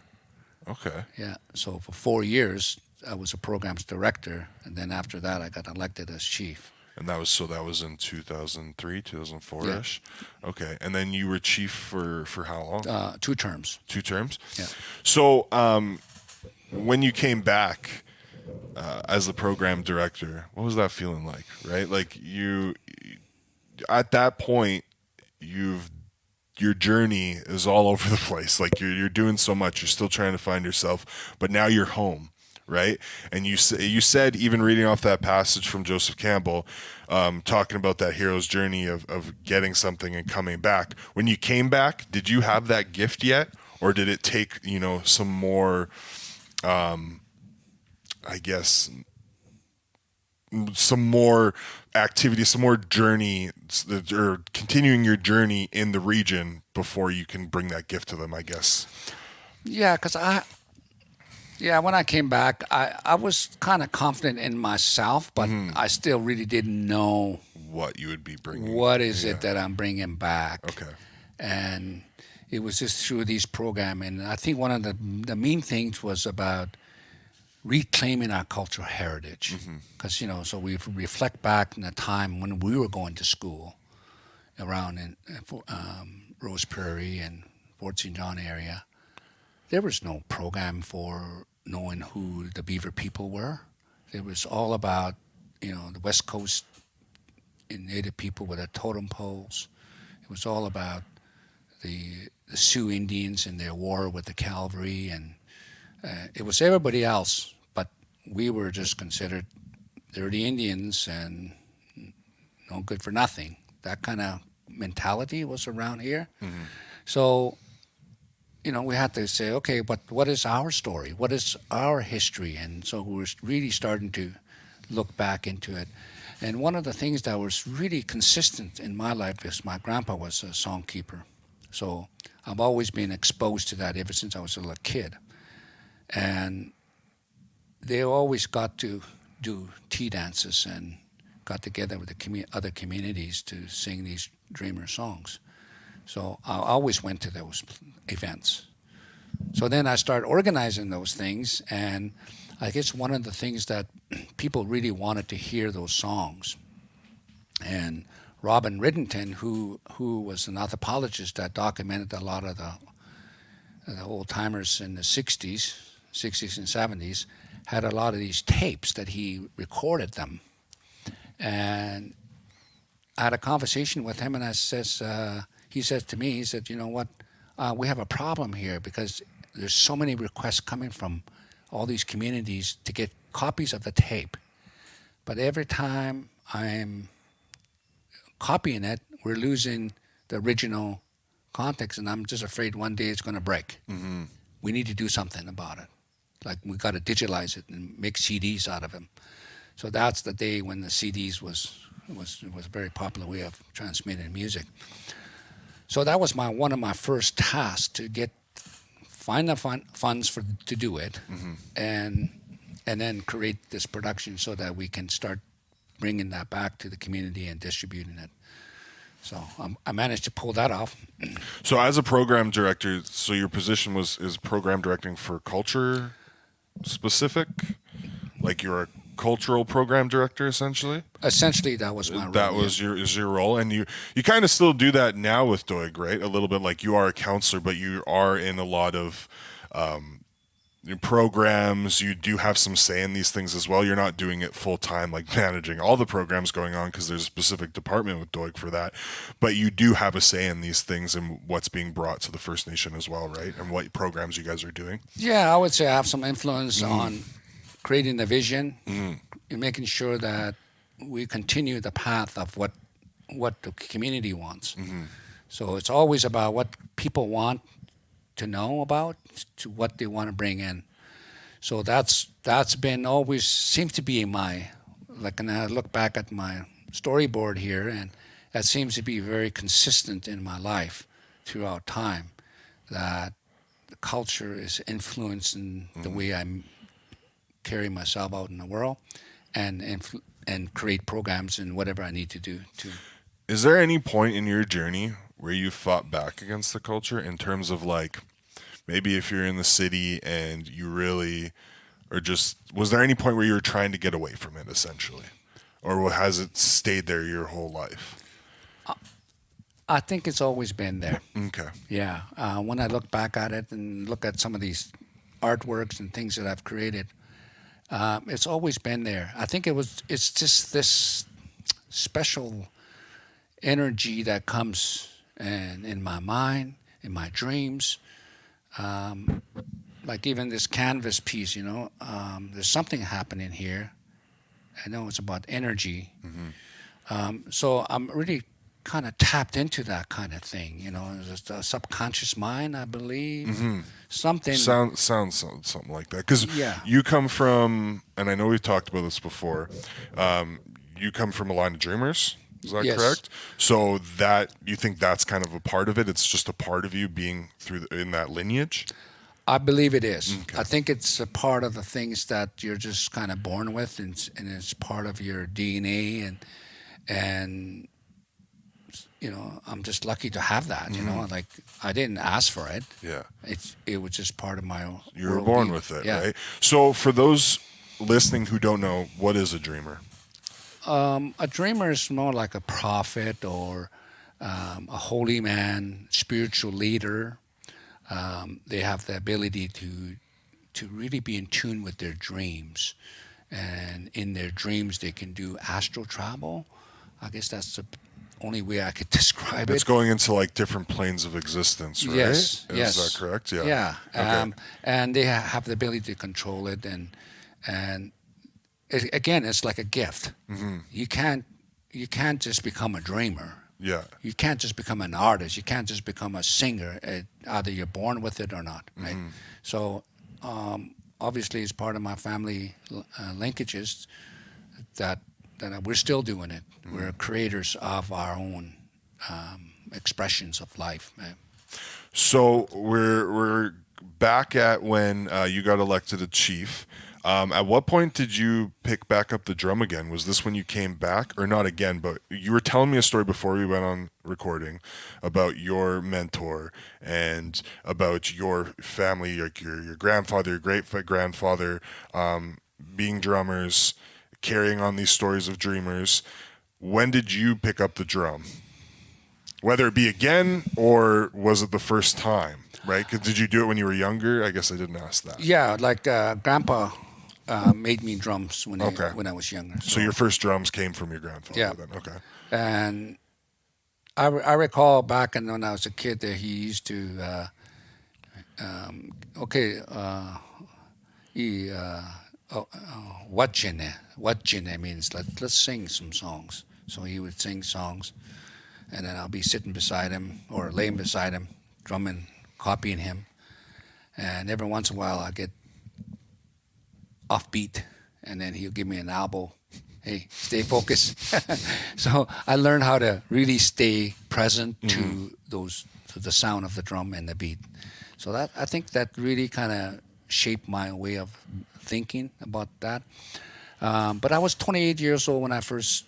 Okay. Yeah. So for 4 years, I was a programs director, and then after that, I got elected as chief. And that was in 2003, 2004-ish? Yeah. Okay. And then you were chief for how long? 2 terms. 2 terms? Yeah. So when you came back as the program director, what was that feeling like, right? Like, you, at that point, your journey is all over the place. Like, you're doing so much. You're still trying to find yourself, but now you're home. Right. And you said, even reading off that passage from Joseph Campbell, talking about that hero's journey of getting something and coming back. When you came back, did you have that gift yet? Or did it take, some more, some more activity, some more journey, or continuing your journey in the region before you can bring that gift to them, I guess? Yeah, because when I came back, I was kind of confident in myself, but I still really didn't know what you would be bringing. What is it that I'm bringing back? Okay. And it was just through these programs. And I think one of the main things was about reclaiming our cultural heritage. Because, so we reflect back in a time when we were going to school around in Rose Prairie and Fort St. John area. There was no program for knowing who the Beaver people were. It was all about, the West Coast Native people with their totem poles. It was all about the Sioux Indians and their war with the cavalry, and it was everybody else, but we were just considered dirty Indians and no good for nothing. That kind of mentality was around here. So, we had to say, okay, but what is our story? What is our history? And so we were really starting to look back into it. And one of the things that was really consistent in my life is my grandpa was a songkeeper. So I've always been exposed to that ever since I was a little kid. And they always got to do tea dances and got together with the other communities to sing these dreamer songs. So I always went to those events. So then I started organizing those things, and I guess one of the things that people really wanted to hear those songs. And Robin Riddington, who was an anthropologist that documented a lot of the old timers in the 60s and 70s, had a lot of these tapes that he recorded them. And I had a conversation with him, and he said to me, he said, you know what, we have a problem here because there's so many requests coming from all these communities to get copies of the tape. But every time I'm copying it, we're losing the original context, and I'm just afraid one day it's going to break. Mm-hmm. We need to do something about it. Like, we got to digitalize it and make CDs out of them. So that's the day when the CDs was a very popular way of transmitting music. So that was one of my first tasks, to find the funds to do it, mm-hmm. and then create this production so that we can start bringing that back to the community and distributing it. So I managed to pull that off. So as a program director, so your position is program directing for culture specific? Like, you're a cultural program director, essentially? Essentially, that was my role. That was your role, and you kind of still do that now with Doig, right? A little bit, like, you are a counselor, but you are in a lot of programs. You do have some say in these things as well. You're not doing it full time, like managing all the programs going on, because there's a specific department with Doig for that. But you do have a say in these things and what's being brought to the First Nation as well, right? And what programs you guys are doing. Yeah, I would say I have some influence on creating the vision, and making sure that we continue the path of what the community wants. Mm-hmm. So it's always about what people want to know about, to what they want to bring in. So that's been always seems to be and I look back at my storyboard here, and that seems to be very consistent in my life throughout time, that the culture is influencing the way I carry myself out in the world, and create programs and whatever I need to do to. Is there any point in your journey where you fought back against the culture, in terms of, like, maybe if you're in the city and you really, or just, was there any point where you were trying to get away from it, essentially? Or has it stayed there your whole life? I think it's always been there. Okay. Yeah. When I look back at it and look at some of these artworks and things that I've created, it's always been there. I think it's just this special energy that comes in my mind, in my dreams. Like even this canvas piece, there's something happening here. I know it's about energy. Mm-hmm. So I'm really kind of tapped into that kind of thing, just a subconscious mind, I believe. Mm-hmm. Something sounds something like that, because you come from, and I know we've talked about this before, you come from a line of dreamers, is that correct? So that, you think that's kind of a part of it? It's just a part of you being in that lineage? I believe it is. Okay. I think it's a part of the things that you're just kind of born with, and it's part of your DNA, and I'm just lucky to have that. Mm-hmm. Like, I didn't ask for it. Yeah, it was just part of my. You were born with it, right? So for those listening who don't know, what is a dreamer? A dreamer is more like a prophet or a holy man, spiritual leader. They have the ability to really be in tune with their dreams, and in their dreams they can do astral travel. I guess that's the only way I could describe it. It's going into, like, different planes of existence, right? Yes. Is that correct? Yeah. Yeah. Okay. And they have the ability to control it, and again, it's like a gift. Mm-hmm. You can't just become a dreamer. Yeah. You can't just become an artist. You can't just become a singer. Either you're born with it or not, right? Mm-hmm. So obviously, it's part of my family linkages that that we're still doing it. We're creators of our own expressions of life. So we're back at when you got elected a chief. At what point did you pick back up the drum again? Was this when you came back, or not again? But you were telling me a story before we went on recording about your mentor and about your family, like your grandfather, your great grandfather, being drummers, carrying on these stories of dreamers. When did you pick up the drum? Whether it be again, or was it the first time, right? 'Cause did you do it when you were younger? I guess I didn't ask that. Yeah, like Grandpa made me drums when Okay. when I was younger. So your first drums came from your grandfather Yeah. then? Okay. And I recall back when I was a kid that he used to, what Jenna means, let's sing some songs. So he would sing songs, and then I'll be sitting beside him or laying beside him, drumming, copying him. And every once in a while I get offbeat, and then he'll give me an elbow. Hey, stay focused. So I learned how to really stay present to the sound of the drum and the beat. So that, I think that really kind of shaped my way of thinking about that. But I was 28 years old when I first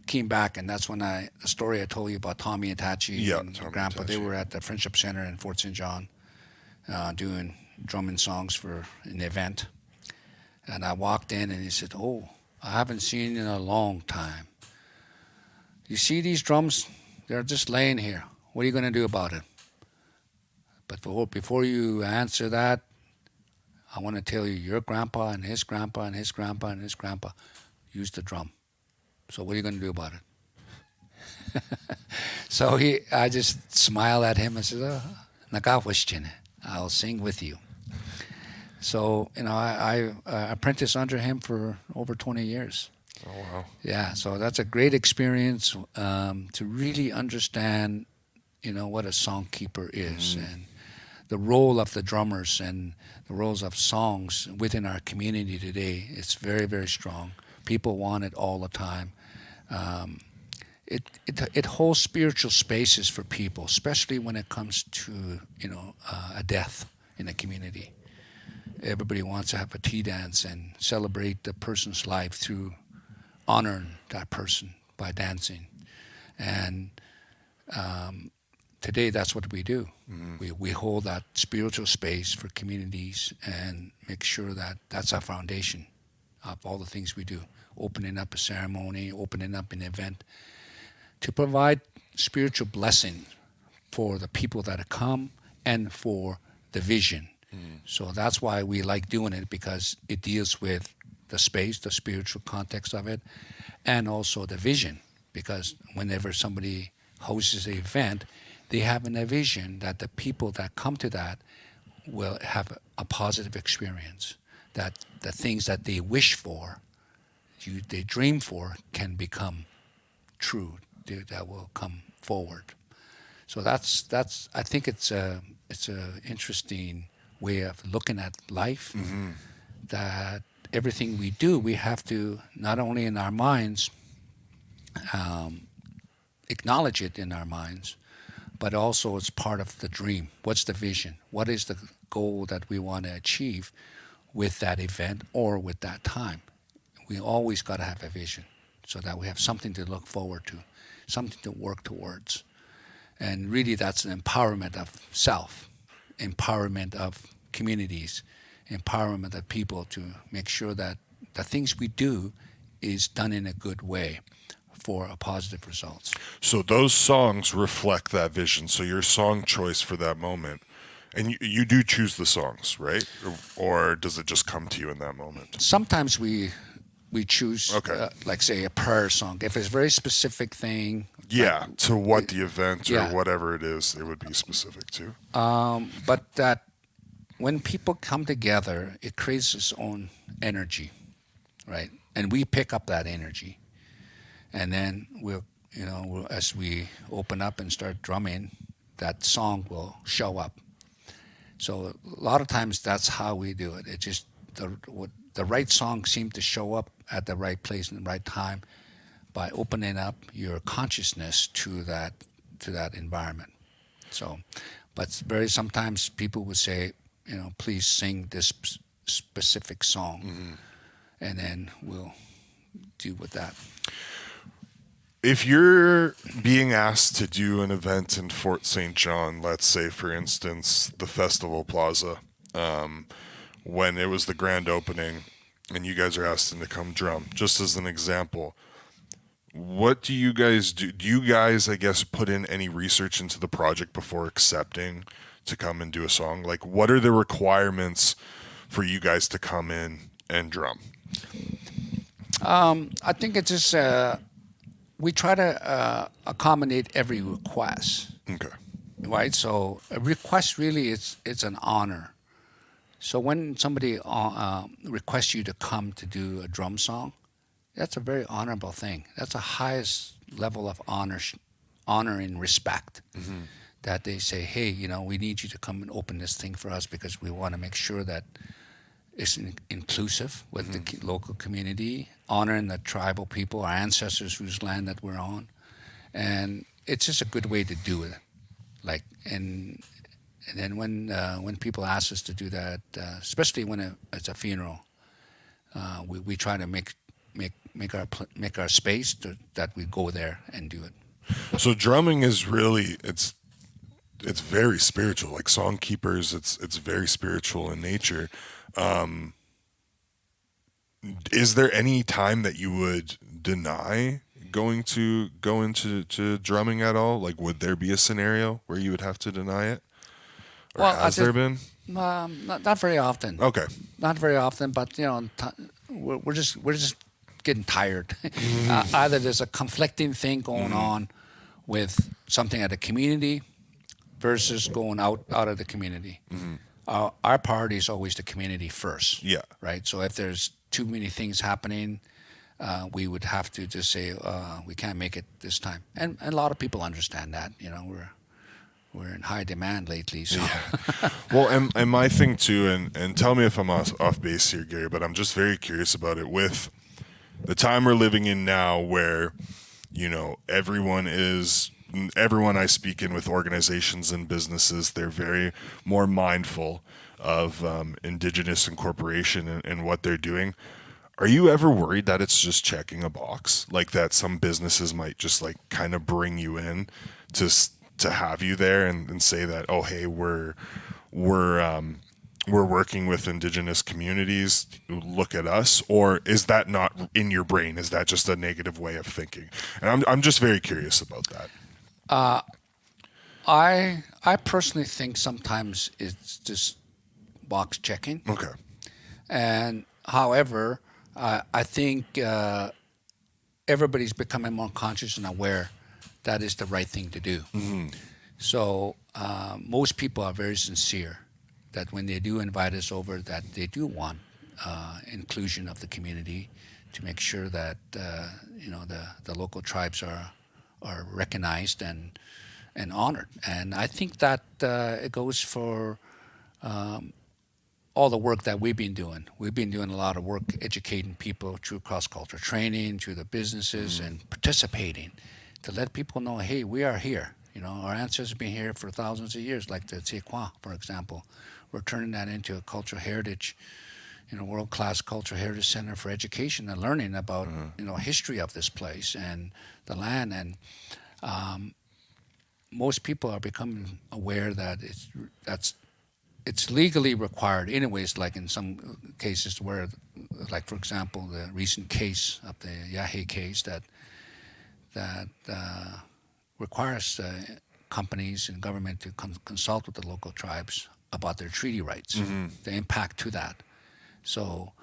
came back, and that's when the story I told you about Tommy and Tachi and Tommy Grandpa, and they Tachi. were at the Friendship Center in Fort St. John doing drumming songs for an event. And I walked in, and he said, "Oh, I haven't seen you in a long time. You see these drums? They're just laying here. What are you going to do about it?" But before you answer that, I want to tell you, your grandpa and his grandpa and his grandpa and his grandpa used the drum. So what are you going to do about it? So I just smiled at him and said, "Nakawishchine, I'll sing with you." So, I apprenticed under him for over 20 years. Oh, wow. Yeah, so that's a great experience to really understand, what a songkeeper is and the role of the drummers and the roles of songs within our community today. It's very, very strong. People want it all the time. It holds spiritual spaces for people, especially when it comes to a death in a community. Everybody wants to have a tea dance and celebrate the person's life through honoring that person by dancing. And today, that's what we do. We hold that spiritual space for communities and make sure that that's our foundation of all the things we do. Opening up a ceremony, opening up an event, to provide spiritual blessing for the people that come and for the vision. So that's why we like doing it, because it deals with the space, the spiritual context of it, and also the vision. Because whenever somebody hosts an event, they have a vision that the people that come to that will have a positive experience, that the things that they wish for, they dream for, can become true, that will come forward. So that's I think it's a interesting way of looking at life, that everything we do, we have to not only in our minds acknowledge it in our minds, but also it's part of the dream. What's the vision? What is the goal that we want to achieve with that event or with that time? We always got to have a vision so that we have something to look forward to, something to work towards. And really that's an empowerment of self, empowerment of communities, empowerment of people, to make sure that the things we do is done in a good way for a positive results. So those songs reflect that vision. So your song choice for that moment, and you do choose the songs, right? Or does it just come to you in that moment? Sometimes we choose, Okay. like say a prayer song. If it's a very specific thing. Yeah, to what the event or Yeah. whatever it is, it would be specific to. But that when people come together, it creates its own energy, right? And we pick up that energy. And then as we open up and start drumming, that song will show up. So a lot of times that's how we do it. It just the right song seemed to show up at the right place and the right time, by opening up your consciousness to that environment. So, but sometimes people would say, please sing this specific song, and then we'll do with that. If you're being asked to do an event in Fort St. John, let's say, for instance, the Festival Plaza, when it was the grand opening, and you guys are asked to come drum, just as an example, what do you guys do? Do you guys, I guess, put in any research into the project before accepting to come and do a song? Like, what are the requirements for you guys to come in and drum? I think it's just we try to accommodate every request. Okay. Right. So a request really it's an honor. So when somebody requests you to come to do a drum song, that's a very honorable thing. That's the highest level of honor and respect. That they say, hey, we need you to come and open this thing for us because we want to make sure that it's inclusive with the local community, honoring the tribal people, our ancestors whose land that we're on. And it's just a good way to do it. And then when people ask us to do that, especially when it's a funeral, we try to make our space that we go there and do it. So drumming is really it's very spiritual. Like song keepers, it's very spiritual in nature. Is there any time that you would deny go into drumming at all? Like, would there be a scenario where you would have to deny it? Or has there been? Not very often. Okay. Not very often, but we're just getting tired. Either there's a conflicting thing going on with something at the community versus going out of the community. Our priority is always the community first. Yeah. Right. So if there's too many things happening, we would have to just say we can't make it this time. And a lot of people understand that. We're in high demand lately. So. Yeah. Well, and my thing too, and tell me if I'm off base here, Gary, but I'm just very curious about it with the time we're living in now, where everyone I speak in with organizations and businesses, they're very more mindful of Indigenous incorporation and what they're doing. Are you ever worried that it's just checking a box, like that some businesses might just like kind of bring you in to have you there and say that, oh, hey, we're working with Indigenous communities, look at us? Or is that not in your brain? Is that just a negative way of thinking? And I'm just very curious about that. I personally think sometimes it's just box checking. Okay. And however, I think everybody's becoming more conscious and aware that is the right thing to do. So most people are very sincere that when they do invite us over, that they do want inclusion of the community to make sure that the local tribes are recognized and honored. And I think that it goes for all the work that we've been doing. We've been doing a lot of work educating people through cross-cultural training, through the businesses, and participating to let people know, hey, we are here. Our ancestors have been here for thousands of years, like the Tsekwa, for example. We're turning that into a cultural heritage, world-class cultural heritage center for education and learning about, history of this place and the land. And most people are becoming aware that it's legally required anyways, like in some cases where, like for example, the recent case of the Yahe case that requires companies and government to consult with the local tribes about their treaty rights, the impact to that. So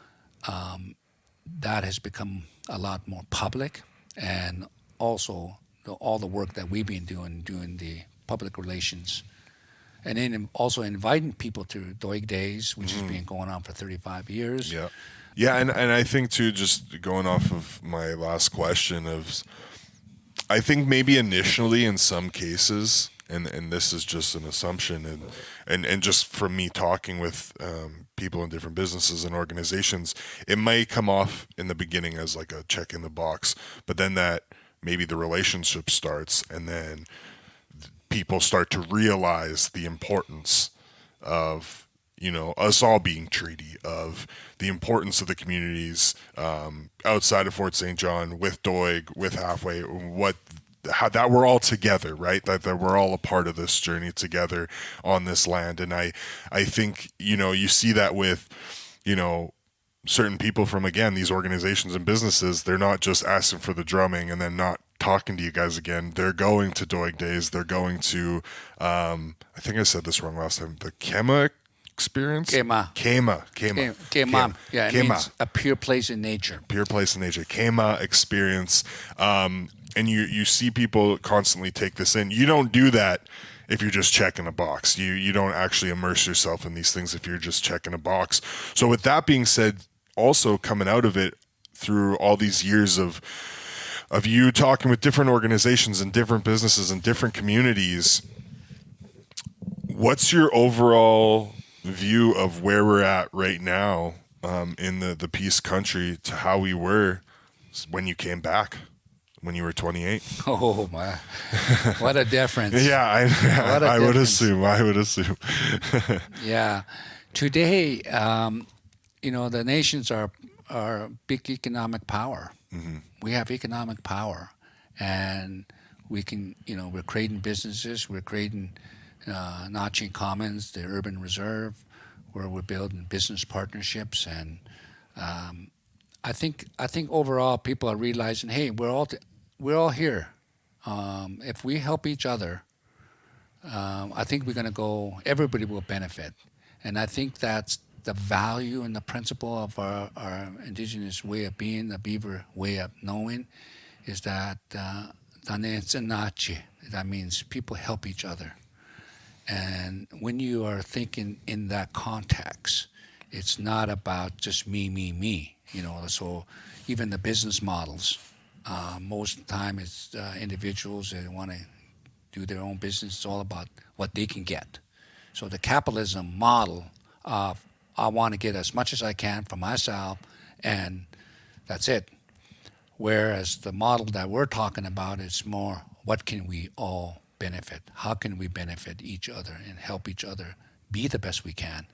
that has become a lot more public, and also all the work that we've been doing the public relations, and then also inviting people to Doig Days, which has been going on for 35 years. Yeah, and I think too, just going off of my last question I think maybe initially in some cases and this is just an assumption, and just from me talking with people in different businesses and organizations, it may come off in the beginning as like a check in the box, but then that maybe the relationship starts, and then people start to realize the importance of, you know, us all being treaty, of the importance of the communities outside of Fort St. John, with Doig, with Halfway, how that we're all together, right? That we're all a part of this journey together on this land. And I think, you know, you see that with, you know, certain people from, again, these organizations and businesses. They're not just asking for the drumming and then not talking to you guys again. They're going to Doig Days. They're going to, I think I said this wrong last time, the Kema experience? Kema. Yeah, it means a pure place in nature. Pure place in nature. Kema experience. And you see people constantly take this in. You don't do that if you're just checking a box. You don't actually immerse yourself in these things if you're just checking a box. So with that being said, also coming out of it through all these years of you talking with different organizations and different businesses and different communities, what's your overall view of where we're at right now in the peace country to how we were when you came back, when you were 28? Oh my, what a difference. Yeah, I would assume. Yeah. Today, you know, the nations are big economic power. Mm-hmm. We have economic power, and we can, you know, we're creating businesses, we're creating Notching Commons, the urban reserve, where we're building business partnerships, and I think overall people are realizing, hey, we're all here. If we help each other, I think we're going to go. Everybody will benefit, and I think that's the value and the principle of our indigenous way of being, the Beaver way of knowing, is that that means people help each other. And when you are thinking in that context, it's not about just me. You know, so even the business models, most of the time it's individuals that want to do their own business. It's all about what they can get. So the capitalism model of I want to get as much as I can for myself, and that's it. Whereas the model that we're talking about is more, what can we all benefit? How can we benefit each other and help each other be the best we can,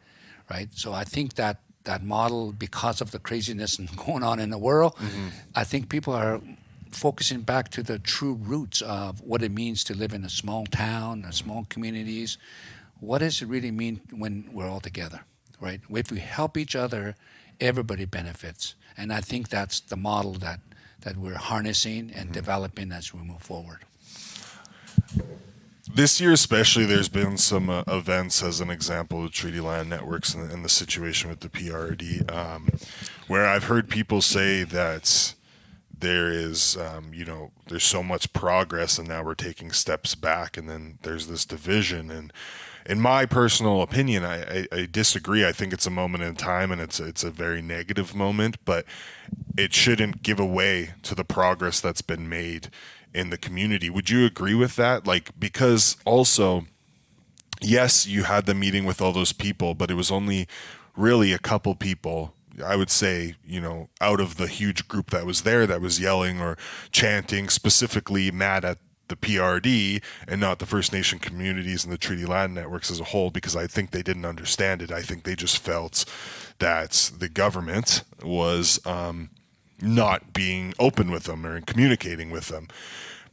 right? So I think that model, because of the craziness going on in the world, mm-hmm. I think people are focusing back to the true roots of what it means to live in a small town, or small communities. What does it really mean when we're all together, right? If we help each other, everybody benefits. And I think that's the model that we're harnessing and mm-hmm. developing as we move forward. This year especially, there's been some events, as an example, of Treaty Land Networks and the situation with the PRD, where I've heard people say that there is, there's so much progress and now we're taking steps back, and then there's this division. And in my personal opinion, I disagree. I think it's a moment in time, and it's a very negative moment, but it shouldn't give away to the progress that's been made in the community. Would you agree with that? Like, because also, yes, you had the meeting with all those people, but it was only really a couple people, I would say, out of the huge group that was there that was yelling or chanting, specifically mad at the PRD and not the First Nation communities and the Treaty Land Networks as a whole, because I think they didn't understand it. I think they just felt that the government was not being open with them or communicating with them.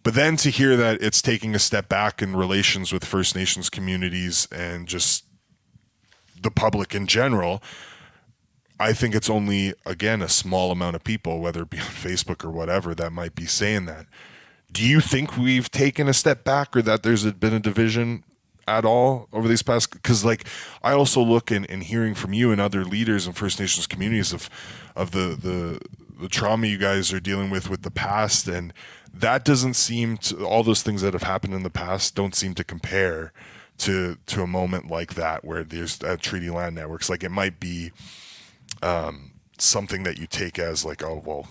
But then to hear that it's taking a step back in relations with First Nations communities and just the public in general, I think it's only, again, a small amount of people, whether it be on Facebook or whatever, that might be saying that. Do you think we've taken a step back, or that there's been a division at all over these past? Because, like, I also look and hearing from you and other leaders in First Nations communities of the trauma you guys are dealing with the past, and that doesn't seem to, all those things that have happened in the past don't seem to compare to a moment like that, where there's Treaty Land Networks. Like, it might be something that you take as like, oh, well,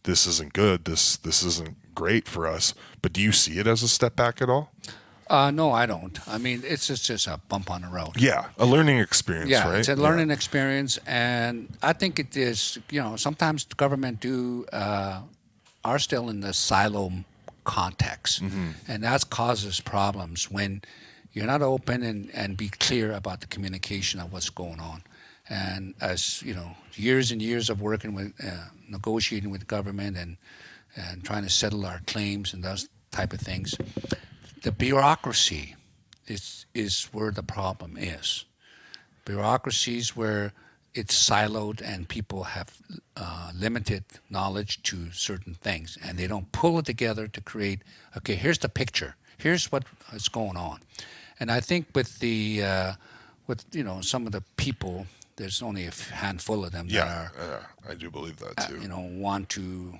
this isn't good, this isn't great for us, but do you see it as a step back at all? No, I don't. I mean, it's just a bump on the road. Yeah, a learning experience, Yeah, right? it's a learning experience, and I think it is. Sometimes the government are still in the silo context, and that causes problems when you're not open and be clear about the communication of what's going on. And as you know, years and years of working with, negotiating with the government and trying to settle our claims and those type of things, the bureaucracy is where the problem is. Bureaucracies where it's siloed and people have limited knowledge to certain things, and they don't pull it together to create. Okay, here's the picture. Here's what is going on, and I think with some of the people, there's only a handful of them that are I do believe that too. want to.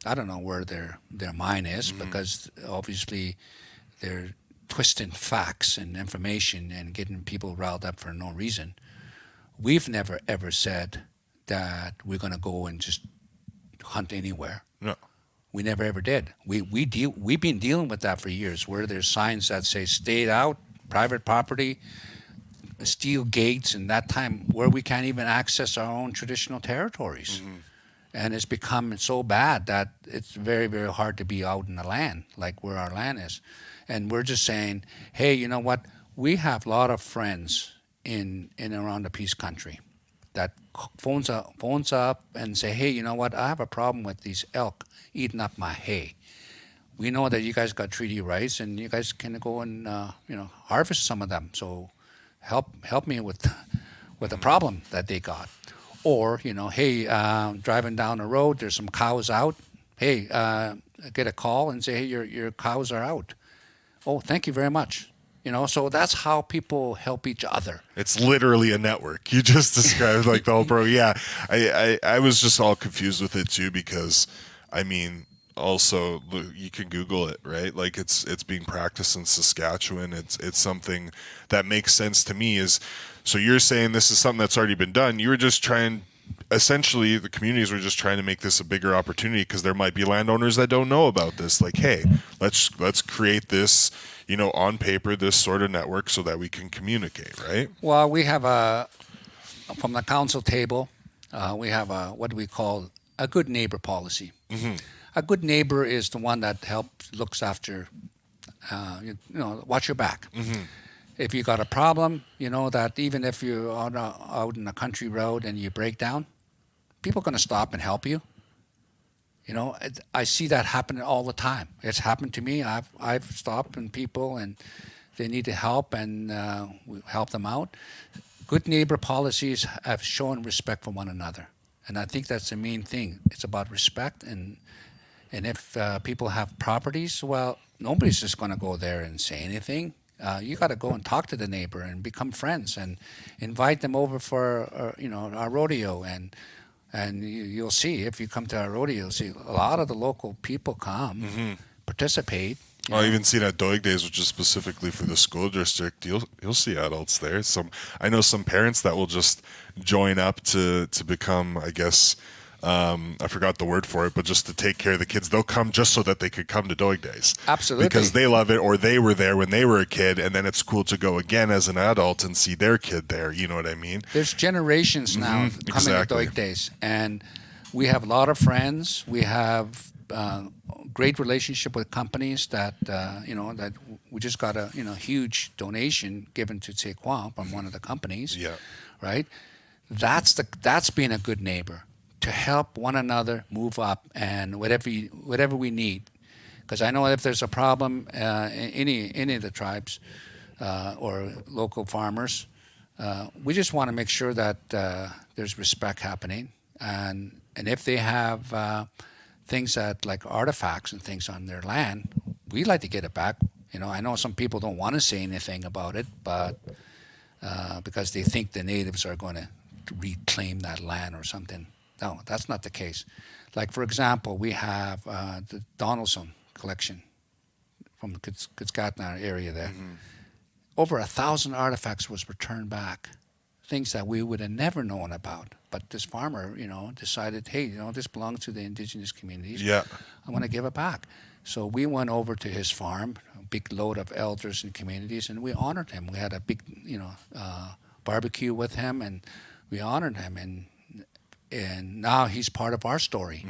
I don't know where their mind is because obviously they're twisting facts and information and getting people riled up for no reason. We've never ever said that we're going to go and just hunt anywhere. No. We never ever did. We've been dealing with that for years, where there's signs that say "stay out," private property, steel gates, and that time where we can't even access our own traditional territories. And it's become so bad that it's very, very hard to be out in the land, like where our land is. And we're just saying, hey, you know what? We have a lot of friends in and around the Peace Country that phones up and say, hey, you know what? I have a problem with these elk eating up my hay. We know that you guys got treaty rights, and you guys can go and harvest some of them. So help me with the problem that they got. Or, hey, driving down the road, there's some cows out. Hey, get a call and say, hey, your cows are out. Oh, thank you very much. So that's how people help each other. It's literally a network. You just described like the whole pro. Yeah, I was just all confused with it too because, I mean, also you can Google it, right? Like it's being practiced in Saskatchewan. It's something that makes sense to me. So you're saying this is something that's already been done. You were just trying. Essentially, the communities were just trying to make this a bigger opportunity because there might be landowners that don't know about this. Like, hey, let's create this, on paper, this sort of network so that we can communicate, right? Well, we have from the council table, we have what we call a good neighbor policy. A good neighbor is the one that looks after, watch your back. If you got a problem, that even if you're out in a country road and you break down, people are going to stop and help you. I see that happening all the time. It's happened to me. I've stopped and people and they need to help and we help them out. Good neighbor policies have shown respect for one another, and I think that's the main thing. It's about respect, and if people have properties, well, nobody's just going to go there and say anything. You got to go and talk to the neighbor and become friends and invite them over for our rodeo, and you'll see if you come to our rodeo, you'll see a lot of the local people come participate. I even seen at Doig Days, which is specifically for the school district. You'll see adults there. I know some parents that will just join up to become, I guess. I forgot the word for it, but just to take care of the kids. They'll come just so that they could come to Doig Days. Absolutely. Because they love it, or they were there when they were a kid, and then it's cool to go again as an adult and see their kid there. You know what I mean? There's generations now coming to Doig Days, and we have a lot of friends. We have great relationship with companies that that we just got a huge donation given to Tsequan from one of the companies. Yeah. Right. That's being a good neighbor, to help one another move up and whatever we need. Because I know if there's a problem, any of the tribes or local farmers, we just want to make sure that there's respect happening, and if they have things that like artifacts and things on their land, we like to get it back. I know some people don't want to say anything about it, but because they think the natives are going to reclaim that land or something. No, that's not the case. Like, for example, we have the Donaldson collection from the Kitskatna area there. Over 1,000 artifacts was returned back, things that we would have never known about. But this farmer, decided, hey, this belongs to the indigenous communities. Yeah. I want to give it back. So we went over to his farm, a big load of elders and communities, and we honored him. We had a big, barbecue with him, and we honored him. And now he's part of our story,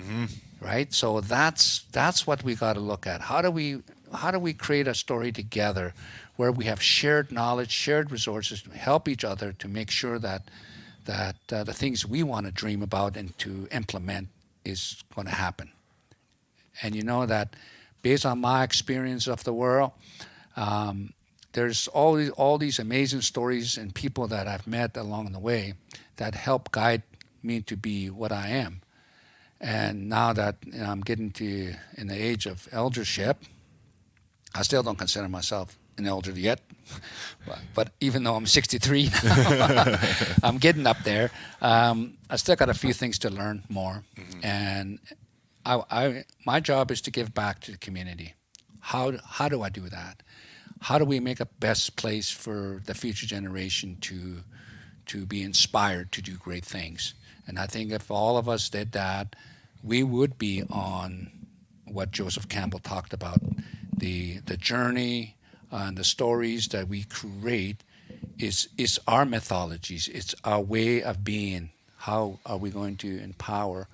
right? So that's what we got to look at. How do we create a story together where we have shared knowledge, shared resources, to help each other to make sure that the things we want to dream about and to implement is going to happen. And you know that based on my experience of the world, there's all these amazing stories and people that I've met along the way that help guide me to be what I am. And now that I'm getting to in the age of eldership, I still don't consider myself an elder yet, but even though I'm 63, I'm getting up there. I still got a few things to learn more, and my job is to give back to the community. How do I do that? How do we make a best place for the future generation to be inspired to do great things? And I think if all of us did that, we would be on what Joseph Campbell talked about, the journey and the stories that we create is our mythologies. It's our way of being. How are we going to empower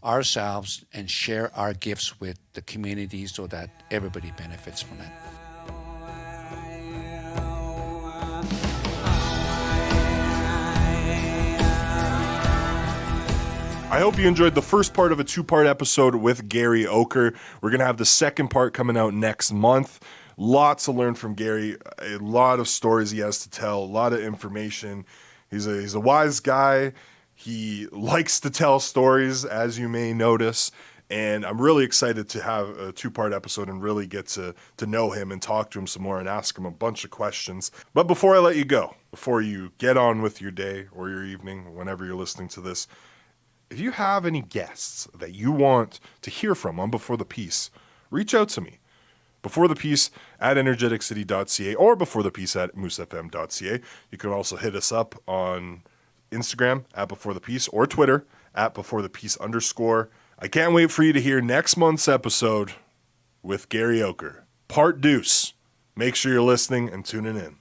ourselves and share our gifts with the community so that everybody benefits from it? I hope you enjoyed the first part of a two-part episode with Gary Oker. We're going to have the second part coming out next month. Lots to learn from Gary, a lot of stories he has to tell, a lot of information. He's a wise guy. He likes to tell stories, as you may notice. And I'm really excited to have a two-part episode and really get to know him and talk to him some more and ask him a bunch of questions. But before I let you go, before you get on with your day or your evening, whenever you're listening to this, if you have any guests that you want to hear from on Before the Peace, reach out to me. Before the Peace at energeticcity.ca or Before the Peace at moosefm.ca. You can also hit us up on Instagram at Before the Peace or Twitter at Before the Peace _. I can't wait for you to hear next month's episode with Gary Oker. Part deuce. Make sure you're listening and tuning in.